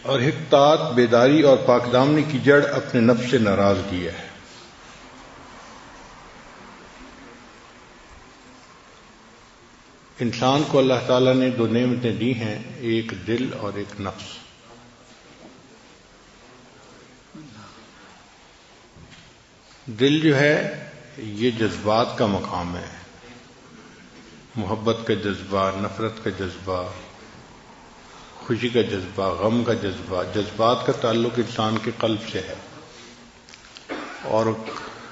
اور حقیقت بیداری اور پاک دامنی کی جڑ اپنے نفس سے ناراضگی ہے۔ انسان کو اللہ تعالیٰ نے دو نعمتیں دی ہیں، ایک دل اور ایک نفس۔ دل جو ہے یہ جذبات کا مقام ہے، محبت کا جذبہ، نفرت کا جذبہ، خوشی کا جذبہ، غم کا جذبہ۔ جذبات کا تعلق انسان کے قلب سے ہے، اور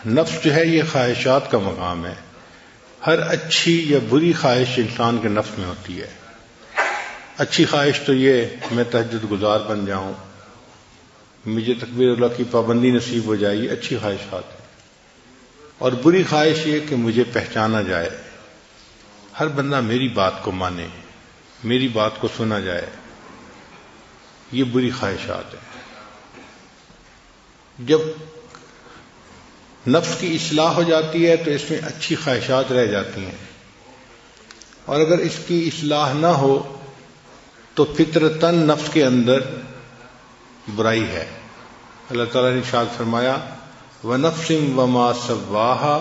نفس جو ہے یہ خواہشات کا مقام ہے۔ ہر اچھی یا بری خواہش انسان کے نفس میں ہوتی ہے۔ اچھی خواہش تو یہ میں تہجد گزار بن جاؤں، مجھے تکبیر اللہ کی پابندی نصیب ہو جائے، یہ اچھی خواہشات ہے۔ اور بری خواہش یہ کہ مجھے پہچانا جائے، ہر بندہ میری بات کو مانے، میری بات کو سنا جائے، یہ بری خواہشات ہیں۔ جب نفس کی اصلاح ہو جاتی ہے تو اس میں اچھی خواہشات رہ جاتی ہیں، اور اگر اس کی اصلاح نہ ہو تو فطرتاً نفس کے اندر برائی ہے۔ اللہ تعالیٰ نے ارشاد فرمایا وَنَفْسٍ وَمَا سَوَّاهَا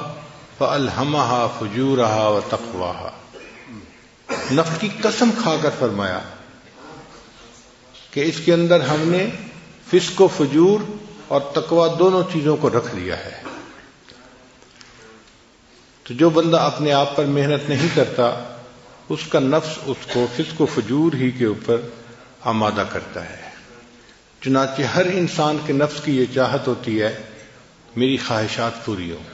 فَأَلْهَمَهَا فُجُورَهَا وَتَقْوَاهَا۔ نفس کی قسم کھا کر فرمایا کہ اس کے اندر ہم نے فسق و فجور اور تقوی دونوں چیزوں کو رکھ دیا ہے۔ تو جو بندہ اپنے آپ پر محنت نہیں کرتا، اس کا نفس اس کو فسق و فجور ہی کے اوپر آمادہ کرتا ہے۔ چنانچہ ہر انسان کے نفس کی یہ چاہت ہوتی ہے میری خواہشات پوری ہوں،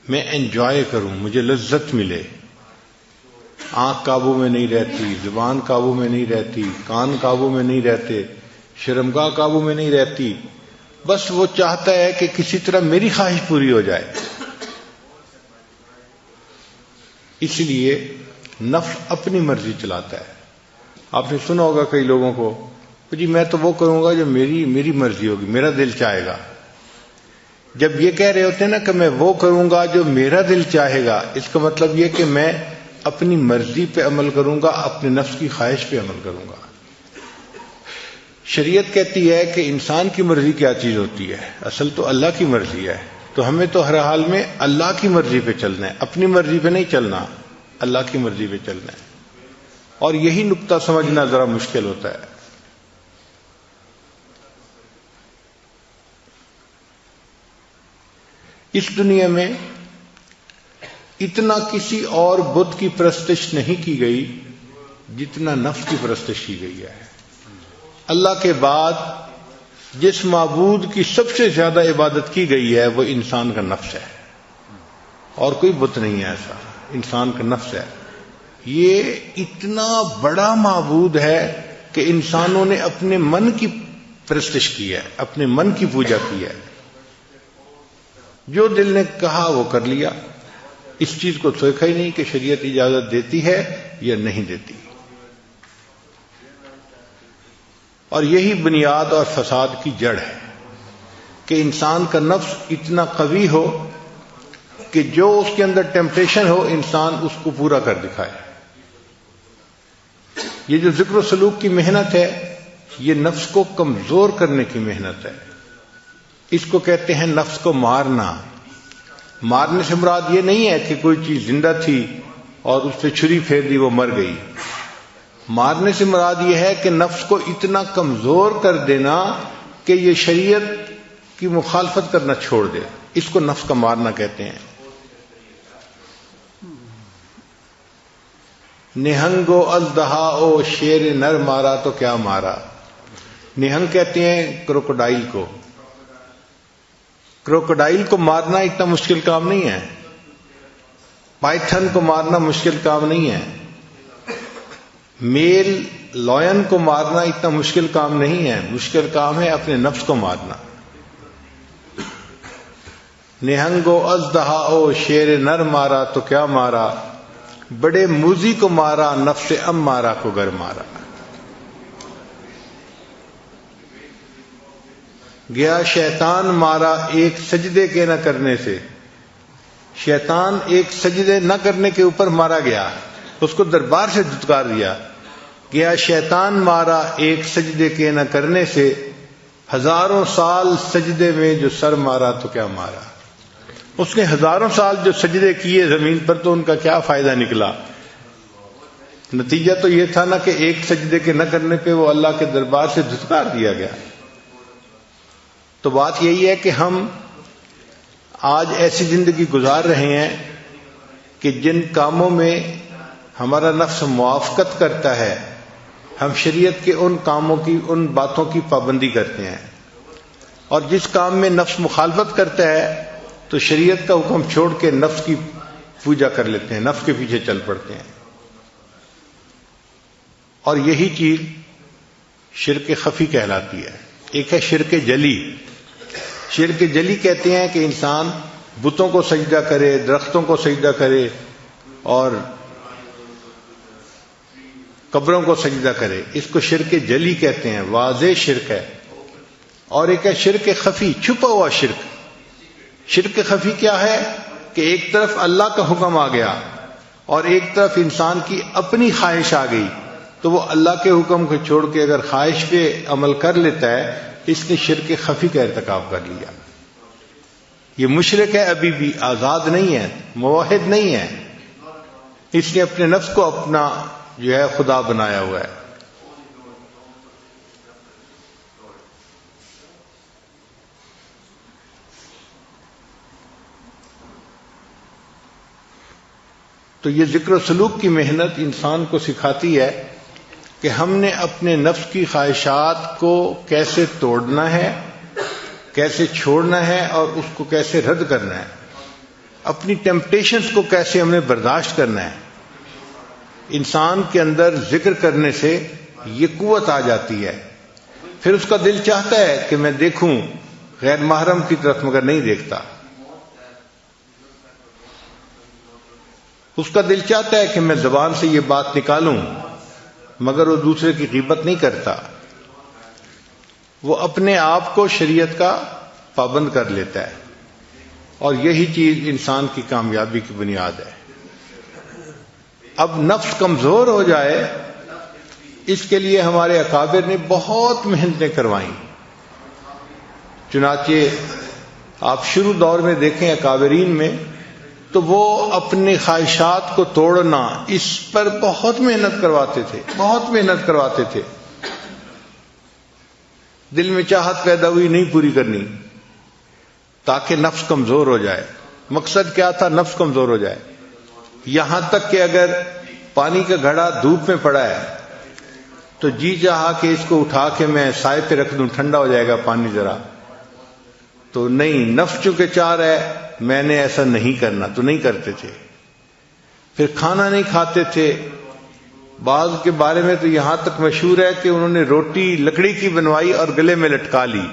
میں انجوائے کروں، مجھے لذت ملے۔ آنکھ قابو میں نہیں رہتی، زبان قابو میں نہیں رہتی، کان قابو میں نہیں رہتے، شرمگاہ قابو میں نہیں رہتی، بس وہ چاہتا ہے کہ کسی طرح میری خواہش پوری ہو جائے۔ اس لیے نفس اپنی مرضی چلاتا ہے۔ آپ نے سنا ہوگا کئی لوگوں کو، جی میں تو وہ کروں گا جو میری مرضی ہوگی، میرا دل چاہے گا۔ جب یہ کہہ رہے ہوتے ہیں نا کہ میں وہ کروں گا جو میرا دل چاہے گا، اس کا مطلب یہ کہ میں اپنی مرضی پہ عمل کروں گا، اپنے نفس کی خواہش پہ عمل کروں گا۔ شریعت کہتی ہے کہ انسان کی مرضی کیا چیز ہوتی ہے، اصل تو اللہ کی مرضی ہے، تو ہمیں تو ہر حال میں اللہ کی مرضی پہ چلنا ہے، اپنی مرضی پہ نہیں چلنا، اللہ کی مرضی پہ چلنا ہے۔ اور یہی نقطہ سمجھنا ذرا مشکل ہوتا ہے۔ اس دنیا میں اتنا کسی اور بت کی پرستش نہیں کی گئی جتنا نفس کی پرستش کی گئی ہے۔ اللہ کے بعد جس معبود کی سب سے زیادہ عبادت کی گئی ہے وہ انسان کا نفس ہے، اور کوئی بت نہیں ہے ایسا، انسان کا نفس ہے۔ یہ اتنا بڑا معبود ہے کہ انسانوں نے اپنے من کی پرستش کی ہے، اپنے من کی پوجا کی ہے۔ جو دل نے کہا وہ کر لیا، اس چیز کو سوچا ہی نہیں کہ شریعت اجازت دیتی ہے یا نہیں دیتی۔ اور یہی بنیاد اور فساد کی جڑ ہے کہ انسان کا نفس اتنا قوی ہو کہ جو اس کے اندر ٹیمپٹیشن ہو انسان اس کو پورا کر دکھائے۔ یہ جو ذکر و سلوک کی محنت ہے یہ نفس کو کمزور کرنے کی محنت ہے۔ اس کو کہتے ہیں نفس کو مارنا۔ مارنے سے مراد یہ نہیں ہے کہ کوئی چیز زندہ تھی اور اس پہ چھری پھیر دی وہ مر گئی۔ مارنے سے مراد یہ ہے کہ نفس کو اتنا کمزور کر دینا کہ یہ شریعت کی مخالفت کرنا چھوڑ دے، اس کو نفس کا مارنا کہتے ہیں۔ نہنگو اژدہا او شیر نر مارا تو کیا مارا۔ نہنگ کہتے ہیں کروکوڈائل کو۔ کروکوڈائل کو مارنا اتنا مشکل کام نہیں ہے، پائتھن کو مارنا مشکل کام نہیں ہے، میل لائن کو مارنا اتنا مشکل کام نہیں ہے، مشکل کام ہے اپنے نفس کو مارنا۔ نہنگو اژدہا او شیر نر مارا تو کیا مارا، بڑے موذی کو مارا نفس امارہ کو گر مارا۔ گیا شیطان مارا ایک سجدے کے نہ کرنے سے۔ شیطان ایک سجدے نہ کرنے کے اوپر مارا گیا، اس کو دربار سے دھتکار دیا، گیا شیطان مارا ایک سجدے کے نہ کرنے سے، ہزاروں سال سجدے میں جو سر مارا تو کیا مارا۔ اس نے ہزاروں سال جو سجدے کیے زمین پر تو ان کا کیا فائدہ نکلا؟ نتیجہ تو یہ تھا نا کہ ایک سجدے کے نہ کرنے پہ وہ اللہ کے دربار سے دھتکار دیا گیا۔ تو بات یہی ہے کہ ہم آج ایسی زندگی گزار رہے ہیں کہ جن کاموں میں ہمارا نفس موافقت کرتا ہے، ہم شریعت کے ان کاموں کی، ان باتوں کی پابندی کرتے ہیں، اور جس کام میں نفس مخالفت کرتا ہے تو شریعت کا حکم چھوڑ کے نفس کی پوجا کر لیتے ہیں، نفس کے پیچھے چل پڑتے ہیں۔ اور یہی چیز شرک خفی کہلاتی ہے۔ ایک ہے شرک جلی۔ شرک جلی کہتے ہیں کہ انسان بتوں کو سجدہ کرے، درختوں کو سجدہ کرے اور قبروں کو سجدہ کرے، اس کو شرک جلی کہتے ہیں، واضح شرک ہے۔ اور ایک ہے شرک خفی، چھپا ہوا شرک۔ شرک خفی کیا ہے کہ ایک طرف اللہ کا حکم آ گیا اور ایک طرف انسان کی اپنی خواہش آ گئی، تو وہ اللہ کے حکم کو چھوڑ کے اگر خواہش پہ عمل کر لیتا ہے اس نے شرک خفی کا ارتکاب کر لیا۔ یہ مشرک ہے، ابھی بھی آزاد نہیں ہے، موحد نہیں ہے، اس نے اپنے نفس کو اپنا جو ہے خدا بنایا ہوا ہے۔ تو یہ ذکر و سلوک کی محنت انسان کو سکھاتی ہے کہ ہم نے اپنے نفس کی خواہشات کو کیسے توڑنا ہے، کیسے چھوڑنا ہے اور اس کو کیسے رد کرنا ہے، اپنی ٹیمپٹیشنز کو کیسے ہم نے برداشت کرنا ہے۔ انسان کے اندر ذکر کرنے سے یہ قوت آ جاتی ہے، پھر اس کا دل چاہتا ہے کہ میں دیکھوں غیر محرم کی طرف، مگر نہیں دیکھتا۔ اس کا دل چاہتا ہے کہ میں زبان سے یہ بات نکالوں، مگر وہ دوسرے کی غیبت نہیں کرتا، وہ اپنے آپ کو شریعت کا پابند کر لیتا ہے، اور یہی چیز انسان کی کامیابی کی بنیاد ہے۔ اب نفس کمزور ہو جائے اس کے لیے ہمارے اکابر نے بہت محنتیں کروائیں۔ چنانچہ آپ شروع دور میں دیکھیں اکابرین میں تو وہ اپنی خواہشات کو توڑنا اس پر بہت محنت کرواتے تھے، بہت محنت کرواتے تھے۔ دل میں چاہت پیدا ہوئی نہیں پوری کرنی تاکہ نفس کمزور ہو جائے۔ مقصد کیا تھا؟ نفس کمزور ہو جائے۔ یہاں تک کہ اگر پانی کا گھڑا دھوپ میں پڑا ہے تو جی چاہا کہ اس کو اٹھا کے میں سائے پہ رکھ دوں، ٹھنڈا ہو جائے گا پانی ذرا، تو نہیں، نفس چونکہ چاہ رہا ہے میں نے ایسا نہیں کرنا، تو نہیں کرتے تھے۔ پھر کھانا نہیں کھاتے تھے۔ بعض کے بارے میں تو یہاں تک مشہور ہے کہ انہوں نے روٹی لکڑی کی بنوائی اور گلے میں لٹکا لی۔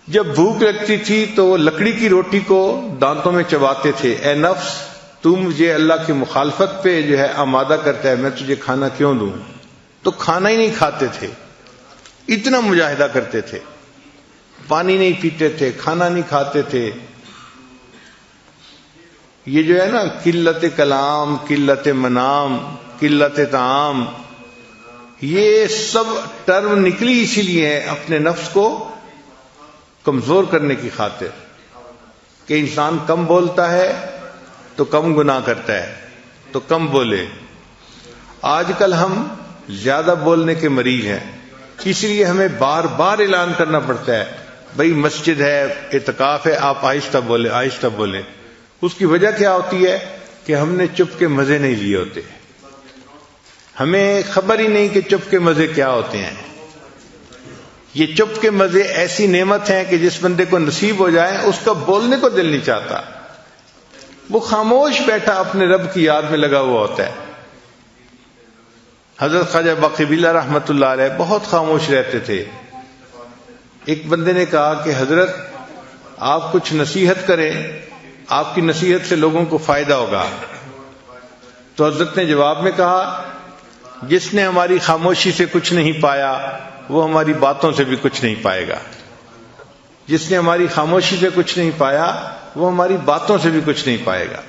جب بھوک لگتی تھی تو وہ لکڑی کی روٹی کو دانتوں میں چباتے تھے۔ اے نفس، تو مجھے اللہ کی مخالفت پہ جو ہے آمادہ کرتا ہے، میں تجھے کھانا کیوں دوں؟ تو کھانا ہی نہیں کھاتے تھے، اتنا مجاہدہ کرتے تھے، پانی نہیں پیتے تھے، کھانا نہیں کھاتے تھے۔ یہ جو ہے نا قلت کلام، قلت منام، قلت طعام، یہ سب ٹرم نکلی اسی لیے ہے اپنے نفس کو کمزور کرنے کی خاطر، کہ انسان کم بولتا ہے تو کم گناہ کرتا ہے، تو کم بولے۔ آج کل ہم زیادہ بولنے کے مریض ہیں، اس لیے ہمیں بار بار اعلان کرنا پڑتا ہے بھئی مسجد ہے، اعتکاف ہے، آپ آہستہ بولیں، آہستہ بولیں۔ اس کی وجہ کیا ہوتی ہے کہ ہم نے چپ کے مزے نہیں لیے ہوتے، ہمیں خبر ہی نہیں کہ چپ کے مزے کیا ہوتے ہیں۔ یہ چپ کے مزے ایسی نعمت ہیں کہ جس بندے کو نصیب ہو جائے اس کا بولنے کو دل نہیں چاہتا، وہ خاموش بیٹھا اپنے رب کی یاد میں لگا ہوا ہوتا ہے۔ حضرت خواجہ باقی رحمۃ اللہ علیہ بہت خاموش رہتے تھے۔ ایک بندے نے کہا کہ حضرت آپ کچھ نصیحت کریں، آپ کی نصیحت سے لوگوں کو فائدہ ہوگا۔ تو حضرت نے جواب میں کہا جس نے ہماری خاموشی سے کچھ نہیں پایا وہ ہماری باتوں سے بھی کچھ نہیں پائے گا۔ جس نے ہماری خاموشی سے کچھ نہیں پایا وہ ہماری باتوں سے بھی کچھ نہیں پائے گا۔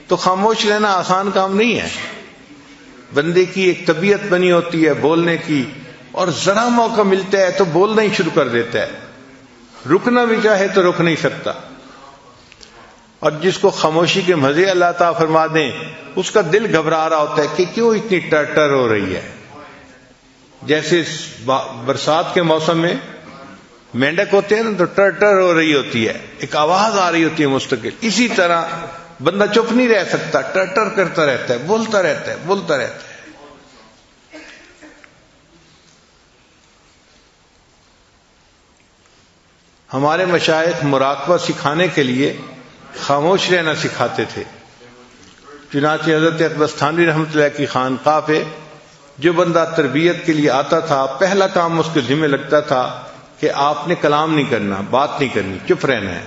تو خاموش رہنا آسان کام نہیں ہے، بندے کی ایک طبیعت بنی ہوتی ہے بولنے کی، اور ذرا موقع ملتا ہے تو بولنا ہی شروع کر دیتا ہے، رکنا بھی چاہے تو رک نہیں سکتا۔ اور جس کو خاموشی کے مزے اللہ تعالیٰ فرما دیں، اس کا دل گھبرا رہا ہوتا ہے کہ کیوں اتنی ٹر ہو رہی ہے۔ جیسے برسات کے موسم میں مینڈک ہوتے ہیں نا، تو ٹر ہو رہی ہوتی ہے، ایک آواز آ رہی ہوتی ہے مستقل، اسی طرح بندہ چپ نہیں رہ سکتا، ٹر کرتا رہتا ہے، بولتا رہتا ہے۔ ہمارے مشائخ مراقبہ سکھانے کے لیے خاموش رہنا سکھاتے تھے۔ چنانچہ حضرت اقدس تھانوی رحمۃ اللہ کی خانقاہ پہ جو بندہ تربیت کے لیے آتا تھا، پہلا کام اس کے ذمہ لگتا تھا کہ آپ نے کلام نہیں کرنا، بات نہیں کرنی، چپ رہنا ہے۔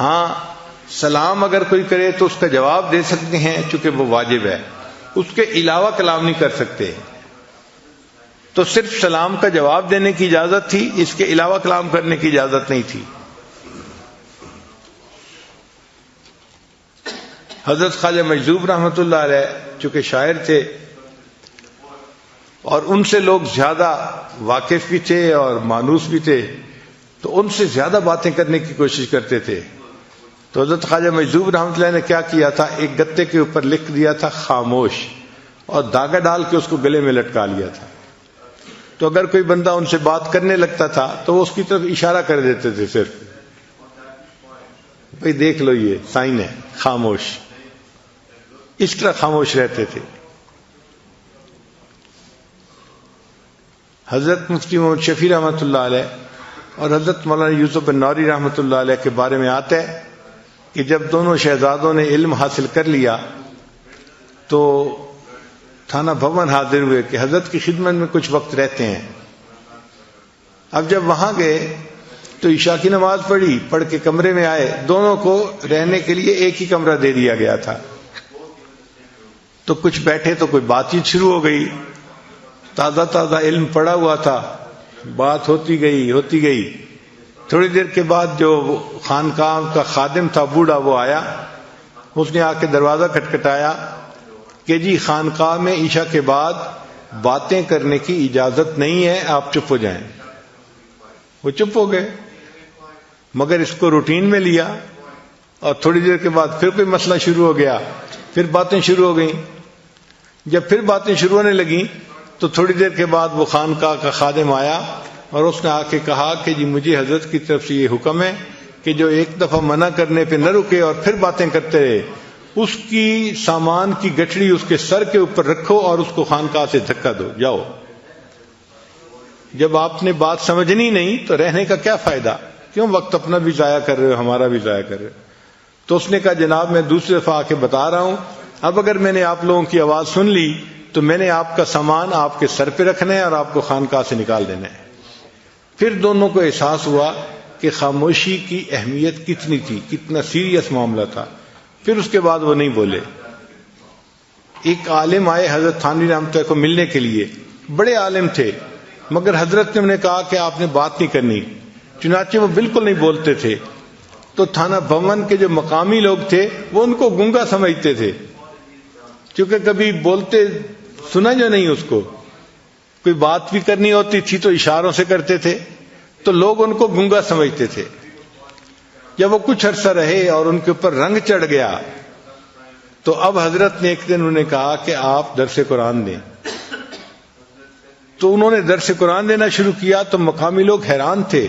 ہاں، سلام اگر کوئی کرے تو اس کا جواب دے سکتے ہیں چونکہ وہ واجب ہے، اس کے علاوہ کلام نہیں کر سکتے۔ تو صرف سلام کا جواب دینے کی اجازت تھی، اس کے علاوہ کلام کرنے کی اجازت نہیں تھی۔ حضرت خواجہ مجذوب رحمۃ اللہ علیہ چونکہ شاعر تھے اور ان سے لوگ زیادہ واقف بھی تھے اور مانوس بھی تھے، تو ان سے زیادہ باتیں کرنے کی کوشش کرتے تھے۔ تو حضرت خواجہ مجذوب رحمۃ اللہ نے کیا کیا تھا، ایک گتے کے اوپر لکھ دیا تھا خاموش، اور دھاگا ڈال کے اس کو گلے میں لٹکا لیا تھا۔ تو اگر کوئی بندہ ان سے بات کرنے لگتا تھا تو وہ اس کی طرف اشارہ کر دیتے تھے، صرف بھئی دیکھ لو یہ سائن ہے خاموش، اس طرح خاموش رہتے تھے۔ حضرت مفتی محمد شفیع رحمۃ اللہ علیہ اور حضرت مولانا یوسف بن نوری رحمۃ اللہ علیہ کے بارے میں آتا ہے کہ جب دونوں شہزادوں نے علم حاصل کر لیا تو تھانہ بھون حاضر ہوئے کہ حضرت کی خدمت میں کچھ وقت رہتے ہیں۔ اب جب وہاں گئے تو عشاء کی نماز پڑھ کے کمرے میں آئے، دونوں کو رہنے کے لیے ایک ہی کمرہ دے دیا گیا تھا۔ تو کچھ بیٹھے تو کوئی بات چیت شروع ہو گئی، تازہ علم پڑا ہوا تھا، بات ہوتی گئی۔ تھوڑی دیر کے بعد جو خانقاہ کا خادم تھا بوڑھا، وہ آیا، اس نے آ کے دروازہ کھٹکھٹایا کہ جی خانقاہ میں عشاء کے بعد باتیں کرنے کی اجازت نہیں ہے، آپ چپ ہو جائیں۔ وہ چپ ہو گئے، مگر اس کو روٹین میں لیا، اور تھوڑی دیر کے بعد پھر کوئی مسئلہ شروع ہو گیا، پھر باتیں شروع ہو گئیں۔ جب پھر باتیں شروع ہونے لگیں تو تھوڑی دیر کے بعد وہ خانقاہ کا خادم آیا اور اس نے آ کے کہا کہ جی مجھے حضرت کی طرف سے یہ حکم ہے کہ جو ایک دفعہ منع کرنے پہ نہ رکے اور پھر باتیں کرتے رہے، اس کی سامان کی گٹھڑی اس کے سر کے اوپر رکھو اور اس کو خانقاہ سے دھکا دو، جاؤ۔ جب آپ نے بات سمجھنی نہیں تو رہنے کا کیا فائدہ، کیوں وقت اپنا بھی ضائع کر رہے ہو، ہمارا بھی ضائع کر رہے ہو۔ تو اس نے کہا جناب میں دوسری دفعہ آ کے بتا رہا ہوں، اب اگر میں نے آپ لوگوں کی آواز سن لی تو میں نے آپ کا سامان آپ کے سر پہ رکھنا ہے اور آپ کو خانقاہ سے نکال دینا ہے۔ پھر دونوں کو احساس ہوا کہ خاموشی کی اہمیت کتنی تھی، کتنا سیریس معاملہ تھا۔ پھر اس کے بعد وہ نہیں بولے۔ ایک عالم آئے حضرت تھانوی رحمۃ اللہ کو ملنے کے لیے، بڑے عالم تھے، مگر حضرت نے انہیں کہا کہ آپ نے بات نہیں کرنی، چنانچہ وہ بالکل نہیں بولتے تھے۔ تو تھانہ بھون کے جو مقامی لوگ تھے وہ ان کو گونگا سمجھتے تھے، کیونکہ کبھی بولتے سنا جو نہیں، اس کو کوئی بات بھی کرنی ہوتی تھی تو اشاروں سے کرتے تھے، تو لوگ ان کو گونگا سمجھتے تھے۔ جب وہ کچھ عرصہ رہے اور ان کے اوپر رنگ چڑھ گیا تو اب حضرت نے ایک دن انہیں کہا کہ آپ درس قرآن دیں۔ تو انہوں نے درس قرآن دینا شروع کیا تو مقامی لوگ حیران تھے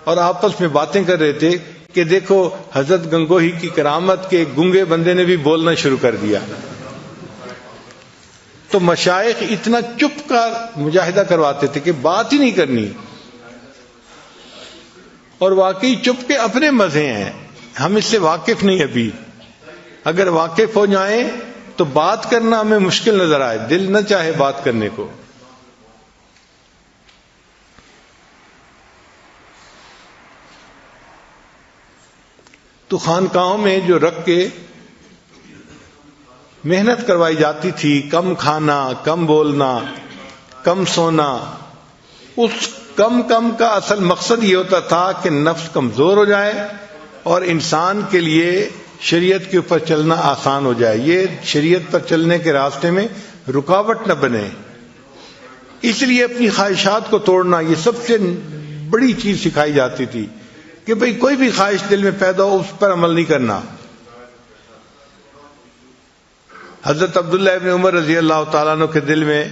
اور آپس میں باتیں کر رہے تھے کہ دیکھو حضرت گنگوہی کی کرامت کے گونگے بندے نے بھی بولنا شروع کر دیا۔ تو مشائخ اتنا چپ کا مجاہدہ کرواتے تھے کہ بات ہی نہیں کرنی، اور واقعی چپ کے اپنے مزے ہیں، ہم اس سے واقف نہیں ابھی۔ اگر واقف ہو جائیں تو بات کرنا ہمیں مشکل نظر آئے، دل نہ چاہے بات کرنے کو۔ تو خانقاہوں میں جو رکھ کے محنت کروائی جاتی تھی، کم کھانا، کم بولنا، کم سونا، اس کم کا اصل مقصد یہ ہوتا تھا کہ نفس کمزور ہو جائے اور انسان کے لیے شریعت کے اوپر چلنا آسان ہو جائے، یہ شریعت پر چلنے کے راستے میں رکاوٹ نہ بنے. اس لیے اپنی خواہشات کو توڑنا یہ سب سے بڑی چیز سکھائی جاتی تھی کہ بھئی کوئی بھی خواہش دل میں پیدا ہو اس پر عمل نہیں کرنا. حضرت عبداللہ ابن عمر رضی اللہ تعالیٰ عنہ کے دل میں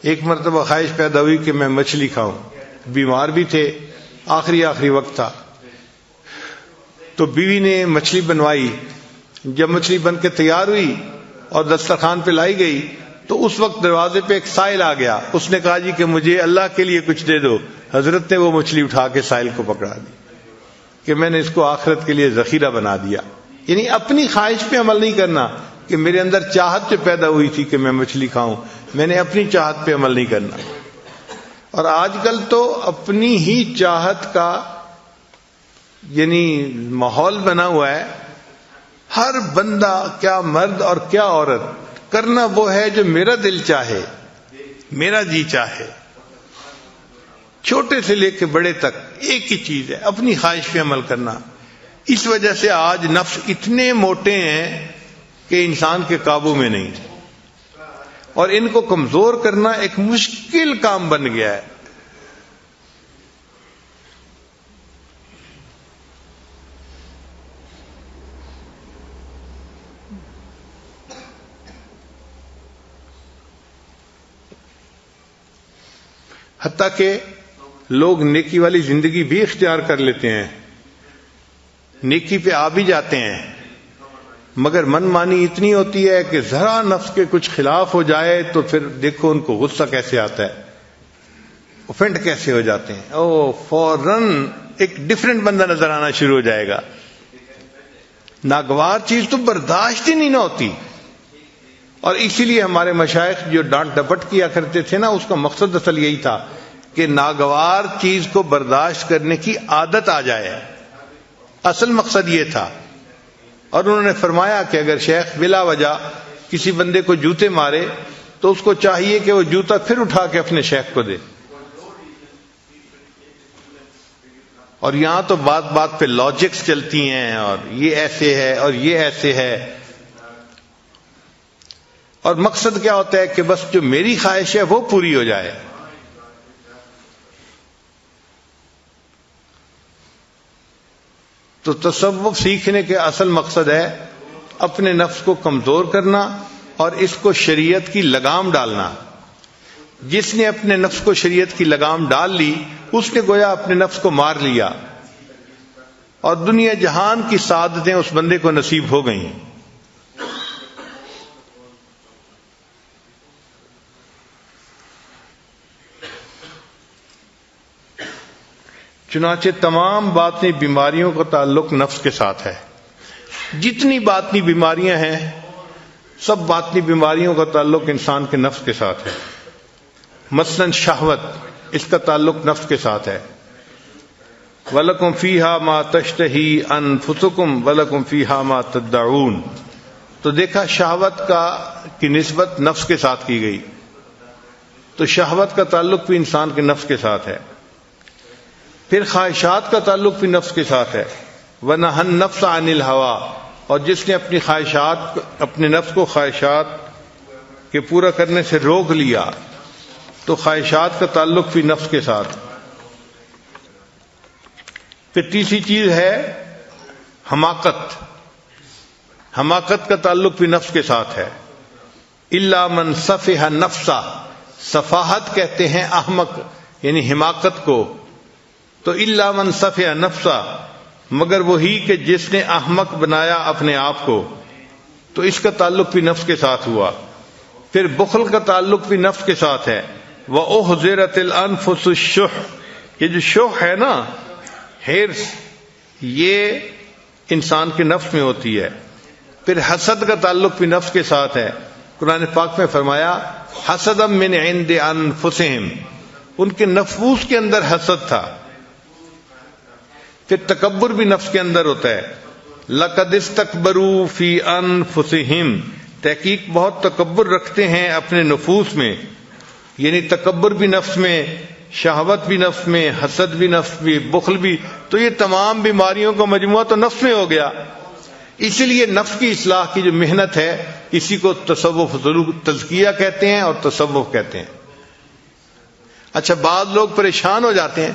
ایک مرتبہ خواہش پیدا ہوئی کہ میں مچھلی کھاؤں. بیمار بھی تھے، آخری وقت تھا. تو بیوی نے مچھلی بنوائی. جب مچھلی بن کے تیار ہوئی اور دسترخوان پہ لائی گئی تو اس وقت دروازے پہ ایک سائل آ گیا. اس نے کہا جی کہ مجھے اللہ کے لیے کچھ دے دو. حضرت نے وہ مچھلی اٹھا کے سائل کو پکڑا دی کہ میں نے اس کو آخرت کے لیے ذخیرہ بنا دیا. یعنی اپنی خواہش پہ عمل نہیں کرنا کہ میرے اندر چاہت جو پیدا ہوئی تھی کہ میں مچھلی کھاؤں، میں نے اپنی چاہت پہ عمل نہیں کرنا. اور آج کل تو اپنی ہی چاہت کا یعنی ماحول بنا ہوا ہے. ہر بندہ، کیا مرد اور کیا عورت، کرنا وہ ہے جو میرا دل چاہے، میرا جی چاہے. چھوٹے سے لے کے بڑے تک ایک ہی چیز ہے، اپنی خواہش پہ عمل کرنا. اس وجہ سے آج نفس اتنے موٹے ہیں کہ انسان کے قابو میں نہیں، اور ان کو کمزور کرنا ایک مشکل کام بن گیا ہے. حتیٰ کہ لوگ نیکی والی زندگی بھی اختیار کر لیتے ہیں، نیکی پہ آ بھی جاتے ہیں، مگر من مانی اتنی ہوتی ہے کہ ذرا نفس کے کچھ خلاف ہو جائے تو پھر دیکھو ان کو غصہ کیسے آتا ہے، اوفینڈ کیسے ہو جاتے ہیں. فوراً ایک ڈفرینٹ بندہ نظر آنا شروع ہو جائے گا. ناگوار چیز تو برداشت ہی نہیں نہ ہوتی. اور اسی لیے ہمارے مشائخ جو ڈانٹ ڈپٹ کیا کرتے تھے نا، اس کا مقصد اصل یہی تھا کہ ناگوار چیز کو برداشت کرنے کی عادت آ جائے. اصل مقصد یہ تھا. اور انہوں نے فرمایا کہ اگر شیخ بلا وجہ کسی بندے کو جوتے مارے تو اس کو چاہیے کہ وہ جوتا پھر اٹھا کے اپنے شیخ کو دے. اور یہاں تو بات بات پہ لاجکس چلتی ہیں، اور یہ ایسے ہے اور یہ ایسے ہے. اور مقصد کیا ہوتا ہے کہ بس جو میری خواہش ہے وہ پوری ہو جائے. تو تصوف سیکھنے کے اصل مقصد ہے اپنے نفس کو کمزور کرنا اور اس کو شریعت کی لگام ڈالنا. جس نے اپنے نفس کو شریعت کی لگام ڈال لی اس نے گویا اپنے نفس کو مار لیا، اور دنیا جہان کی سعادتیں اس بندے کو نصیب ہو گئیں. چنانچہ تمام باطنی بیماریوں کا تعلق نفس کے ساتھ ہے. جتنی باطنی بیماریاں ہیں سب باطنی بیماریوں کا تعلق انسان کے نفس کے ساتھ ہے. مثلا شہوت، اس کا تعلق نفس کے ساتھ ہے. وَلَكُمْ فِيهَا مَا تَشْتَهِي أَنفُسُكُمْ وَلَكُمْ فِيهَا مَا تَدَّعُونَ. تو دیکھا شہوت کی نسبت نفس کے ساتھ کی گئی، تو شہوت کا تعلق بھی انسان کے نفس کے ساتھ ہے. پھر خواہشات کا تعلق بھی نفس کے ساتھ ہے. وَنَهَى النَّفْسَ عَنِ الْهَوَىٰ. اور جس نے اپنی خواہشات، اپنے نفس کو خواہشات کے پورا کرنے سے روک لیا تو خواہشات کا تعلق بھی نفس کے ساتھ. پھر تیسری چیز ہے حماقت. حماقت کا تعلق بھی نفس کے ساتھ ہے. إِلَّا مَنْ سَفِهَ نَفْسَهُ. سفاہت کہتے ہیں احمق یعنی حماقت کو. تو إِلَّا مَنْ سَفِهَ نَفْسَهُ، مگر وہی کہ جس نے احمق بنایا اپنے آپ کو، تو اس کا تعلق بھی نفس کے ساتھ ہوا. پھر بخل کا تعلق بھی نفس کے ساتھ ہے. وَأُحْضِرَتِ الْأَنفُسُ الشُّحَّ. یہ جو شح ہے نا، ہرس، یہ انسان کے نفس میں ہوتی ہے. پھر حسد کا تعلق بھی نفس کے ساتھ ہے. قرآن پاک میں فرمایا حسدا من عند انفسہم، ان کے نفوس کے اندر حسد تھا. پھر تکبر بھی نفس کے اندر ہوتا ہے. لَقَدِ اسْتَكْبَرُوا فِي أَنفُسِهِمْ. تحقیق بہت تکبر رکھتے ہیں اپنے نفوس میں. یعنی تکبر بھی نفس میں، شہوت بھی نفس میں، حسد بھی نفس میں، بخل بھی. تو یہ تمام بیماریوں کا مجموعہ تو نفس میں ہو گیا. اسی لیے نفس کی اصلاح کی جو محنت ہے اسی کو تصوف تزکیہ کہتے ہیں اور تصوف کہتے ہیں. اچھا بعض لوگ پریشان ہو جاتے ہیں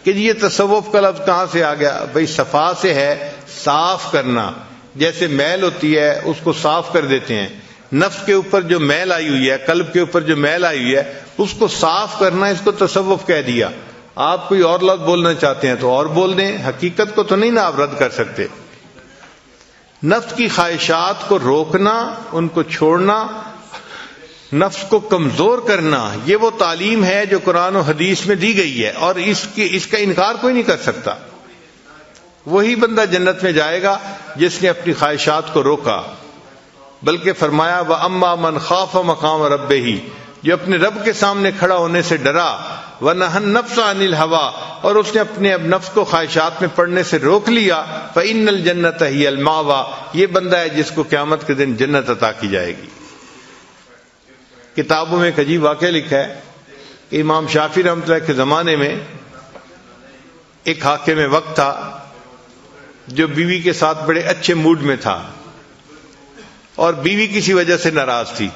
کہ یہ تصوف کا لفظ کہاں سے آ گیا؟ بھئی صفا سے ہے، صاف کرنا. جیسے میل ہوتی ہے اس کو صاف کر دیتے ہیں. نفس کے اوپر جو میل آئی ہوئی ہے، قلب کے اوپر جو میل آئی ہوئی ہے اس کو صاف کرنا، اس کو تصوف کہہ دیا. آپ کوئی اور لفظ بولنا چاہتے ہیں تو اور بول دیں، حقیقت کو تو نہیں نا آپ رد کر سکتے. نفس کی خواہشات کو روکنا، ان کو چھوڑنا، نفس کو کمزور کرنا، یہ وہ تعلیم ہے جو قرآن و حدیث میں دی گئی ہے، اور اس کا انکار کوئی نہیں کر سکتا. وہی بندہ جنت میں جائے گا جس نے اپنی خواہشات کو روکا. بلکہ فرمایا وَأَمَّا مَنْ خَافَ مَقَامَ رَبِّهِ، جو اپنے رب کے سامنے کھڑا ہونے سے ڈرا، وَنَهَى النَّفْسَ عَنِ الْهَوَىٰ، اور اس نے اپنے نفس کو خواہشات میں پڑنے سے روک لیا، فَإِنَّ الْجَنَّةَ هِيَ الْمَأْوَىٰ، یہ بندہ ہے جس کو قیامت کے دن جنت عطا کی جائے گی. کتابوں میں ایک عجیب واقعہ لکھا ہے کہ امام شافعی رحمۃ اللہ کے زمانے میں ایک حاکم وقت تھا جو بیوی کے ساتھ بڑے اچھے موڈ میں تھا، اور بیوی کسی وجہ سے ناراض تھی.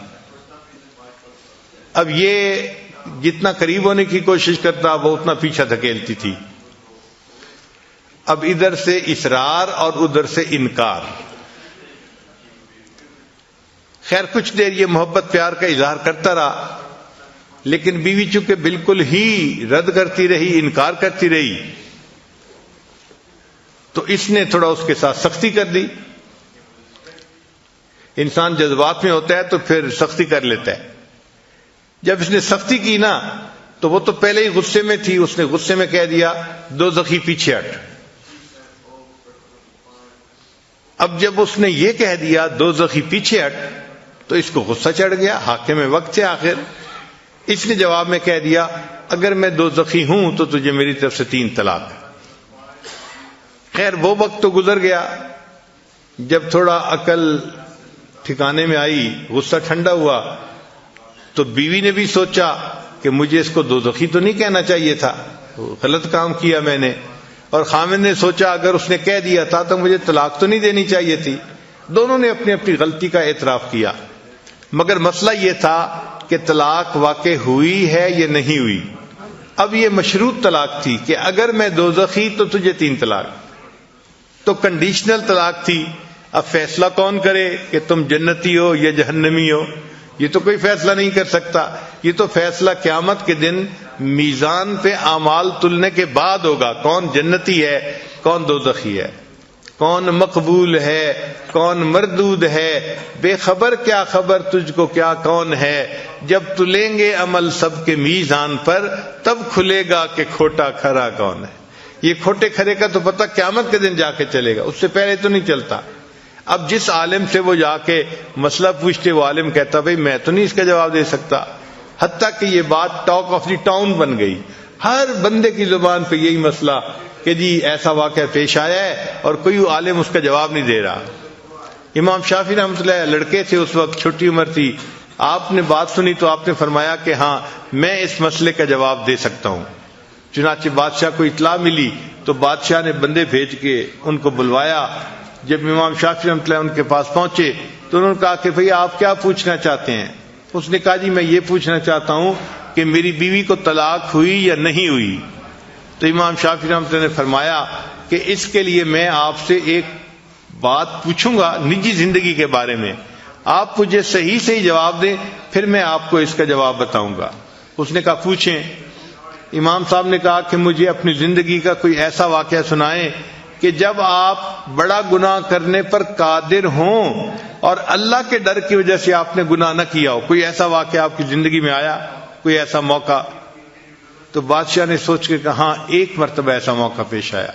اب یہ جتنا قریب ہونے کی کوشش کرتا وہ اتنا پیچھا دھکیلتی تھی. اب ادھر سے اصرار اور ادھر سے انکار. خیر کچھ دیر یہ محبت پیار کا اظہار کرتا رہا، لیکن بیوی چونکہ بالکل ہی رد کرتی رہی، انکار کرتی رہی، تو اس نے تھوڑا اس کے ساتھ سختی کر دی. انسان جذبات میں ہوتا ہے تو پھر سختی کر لیتا ہے. جب اس نے سختی کی نا تو وہ تو پہلے ہی غصے میں تھی، اس نے غصے میں کہہ دیا دوزخی پیچھے ہٹ. اب جب اس نے یہ کہہ دیا دوزخی پیچھے ہٹ تو اس کو غصہ چڑھ گیا، حاکم وقت سے آخر. اس نے جواب میں کہہ دیا اگر میں دوزخی ہوں تو تجھے میری طرف سے 3 طلاق. خیر وہ وقت تو گزر گیا. جب تھوڑا عقل ٹھکانے میں آئی، غصہ ٹھنڈا ہوا، تو بیوی نے بھی سوچا کہ مجھے اس کو دوزخی تو نہیں کہنا چاہیے تھا، غلط کام کیا میں نے. اور خامد نے سوچا اگر اس نے کہہ دیا تھا تو مجھے طلاق تو نہیں دینی چاہیے تھی. دونوں نے اپنی اپنی غلطی کا اعتراف کیا، مگر مسئلہ یہ تھا کہ طلاق واقع ہوئی ہے یا نہیں ہوئی. اب یہ مشروط طلاق تھی کہ اگر میں دوزخی تو تجھے 3 طلاق. تو کنڈیشنل طلاق تھی. اب فیصلہ کون کرے کہ تم جنتی ہو یا جہنمی ہو؟ یہ تو کوئی فیصلہ نہیں کر سکتا. یہ تو فیصلہ قیامت کے دن میزان پہ اعمال تلنے کے بعد ہوگا. کون جنتی ہے، کون دوزخی ہے، کون مقبول ہے، کون مردود ہے. بے خبر کیا خبر تجھ کو کیا کون ہے. جب تلیں گے عمل سب کے میزان پر تب کھلے گا کہ کھوٹا کھرا کون ہے. یہ کھوٹے کھرے کا تو پتہ قیامت کے دن جا کے چلے گا، اس سے پہلے تو نہیں چلتا. اب جس عالم سے وہ جا کے مسئلہ پوچھتے وہ عالم کہتا بھئی میں تو نہیں اس کا جواب دے سکتا. حتیٰ کہ یہ بات ٹاک آف دی ٹاؤن بن گئی. ہر بندے کی زبان پہ یہی مسئلہ کہ جی ایسا واقعہ پیش آیا ہے اور کوئی عالم اس کا جواب نہیں دے رہا. امام شافعی رحمۃ اللہ لڑکے تھے اس وقت، چھوٹی عمر تھی. آپ نے بات سنی تو آپ نے فرمایا کہ ہاں میں اس مسئلے کا جواب دے سکتا ہوں. چنانچہ بادشاہ کو اطلاع ملی تو بادشاہ نے بندے بھیج کے ان کو بلوایا. جب امام شافعی رحمۃ اللہ ان کے پاس پہنچے تو انہوں نے کہا کہ بھئی آپ کیا پوچھنا چاہتے ہیں؟ اس نے کہا جی میں یہ پوچھنا چاہتا ہوں کہ میری بیوی کو طلاق ہوئی یا نہیں ہوئی. تو امام شافعی رحمۃ اللہ نے فرمایا کہ اس کے لیے میں آپ سے ایک بات پوچھوں گا نجی زندگی کے بارے میں، آپ مجھے صحیح صحیح جواب دیں پھر میں آپ کو اس کا جواب بتاؤں گا. اس نے کہا پوچھیں. امام صاحب نے کہا کہ مجھے اپنی زندگی کا کوئی ایسا واقعہ سنائیں کہ جب آپ بڑا گناہ کرنے پر قادر ہوں اور اللہ کے ڈر کی وجہ سے آپ نے گناہ نہ کیا ہو. کوئی ایسا واقعہ آپ کی زندگی میں آیا، کوئی ایسا موقع؟ تو بادشاہ نے سوچ کے کہا ہاں ایک مرتبہ ایسا موقع پیش آیا.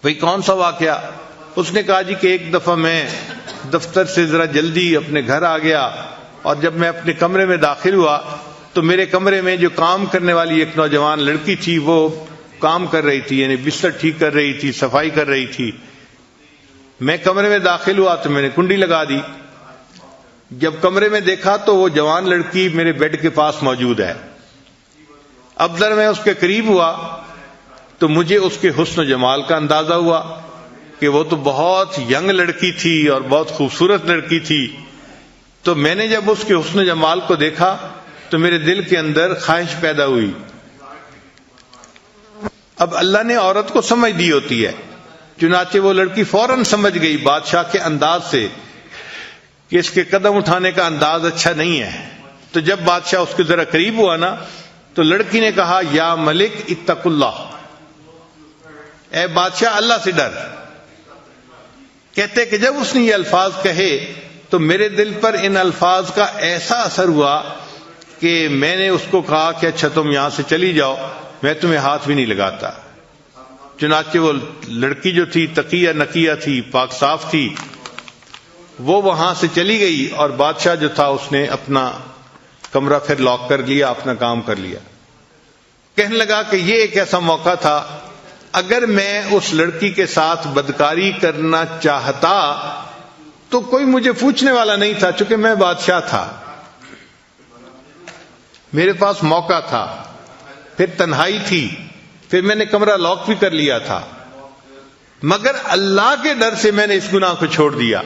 بھئی کون سا واقعہ؟ اس نے کہا جی کہ ایک دفعہ میں دفتر سے ذرا جلدی اپنے گھر آ گیا اور جب میں اپنے کمرے میں داخل ہوا تو میرے کمرے میں جو کام کرنے والی ایک نوجوان لڑکی تھی وہ کام کر رہی تھی، یعنی بستر ٹھیک کر رہی تھی، صفائی کر رہی تھی. میں کمرے میں داخل ہوا تو میں نے کنڈی لگا دی. جب کمرے میں دیکھا تو وہ جوان لڑکی میرے بیڈ کے پاس موجود ہے. اب ذرا میں اس کے قریب ہوا تو مجھے اس کے حسن و جمال کا اندازہ ہوا. کہ وہ تو بہت ینگ لڑکی تھی اور بہت خوبصورت لڑکی تھی، تو میں نے جب اس کے حسن و جمال کو دیکھا تو میرے دل کے اندر خواہش پیدا ہوئی۔ اب اللہ نے عورت کو سمجھ دی ہوتی ہے، چنانچہ وہ لڑکی فوراً سمجھ گئی بادشاہ کے انداز سے کہ اس کے قدم اٹھانے کا انداز اچھا نہیں ہے۔ تو جب بادشاہ اس کے ذرا قریب ہوا نا تو لڑکی نے کہا یا ملک اتق اللہ، اے بادشاہ اللہ سے ڈر۔ کہتے کہ جب اس نے یہ الفاظ کہے تو میرے دل پر ان الفاظ کا ایسا اثر ہوا کہ میں نے اس کو کہا کہ اچھا تم یہاں سے چلی جاؤ، میں تمہیں ہاتھ بھی نہیں لگاتا۔ چنانچہ وہ لڑکی جو تھی تقیہ نقیہ تھی، پاک صاف تھی، وہ وہاں سے چلی گئی اور بادشاہ جو تھا اس نے اپنا کمرہ پھر لاک کر لیا، اپنا کام کر لیا۔ کہنے لگا کہ یہ ایک ایسا موقع تھا، اگر میں اس لڑکی کے ساتھ بدکاری کرنا چاہتا تو کوئی مجھے پوچھنے والا نہیں تھا، چونکہ میں بادشاہ تھا، میرے پاس موقع تھا، پھر تنہائی تھی، پھر میں نے کمرہ لاک بھی کر لیا تھا، مگر اللہ کے ڈر سے میں نے اس گناہ کو چھوڑ دیا۔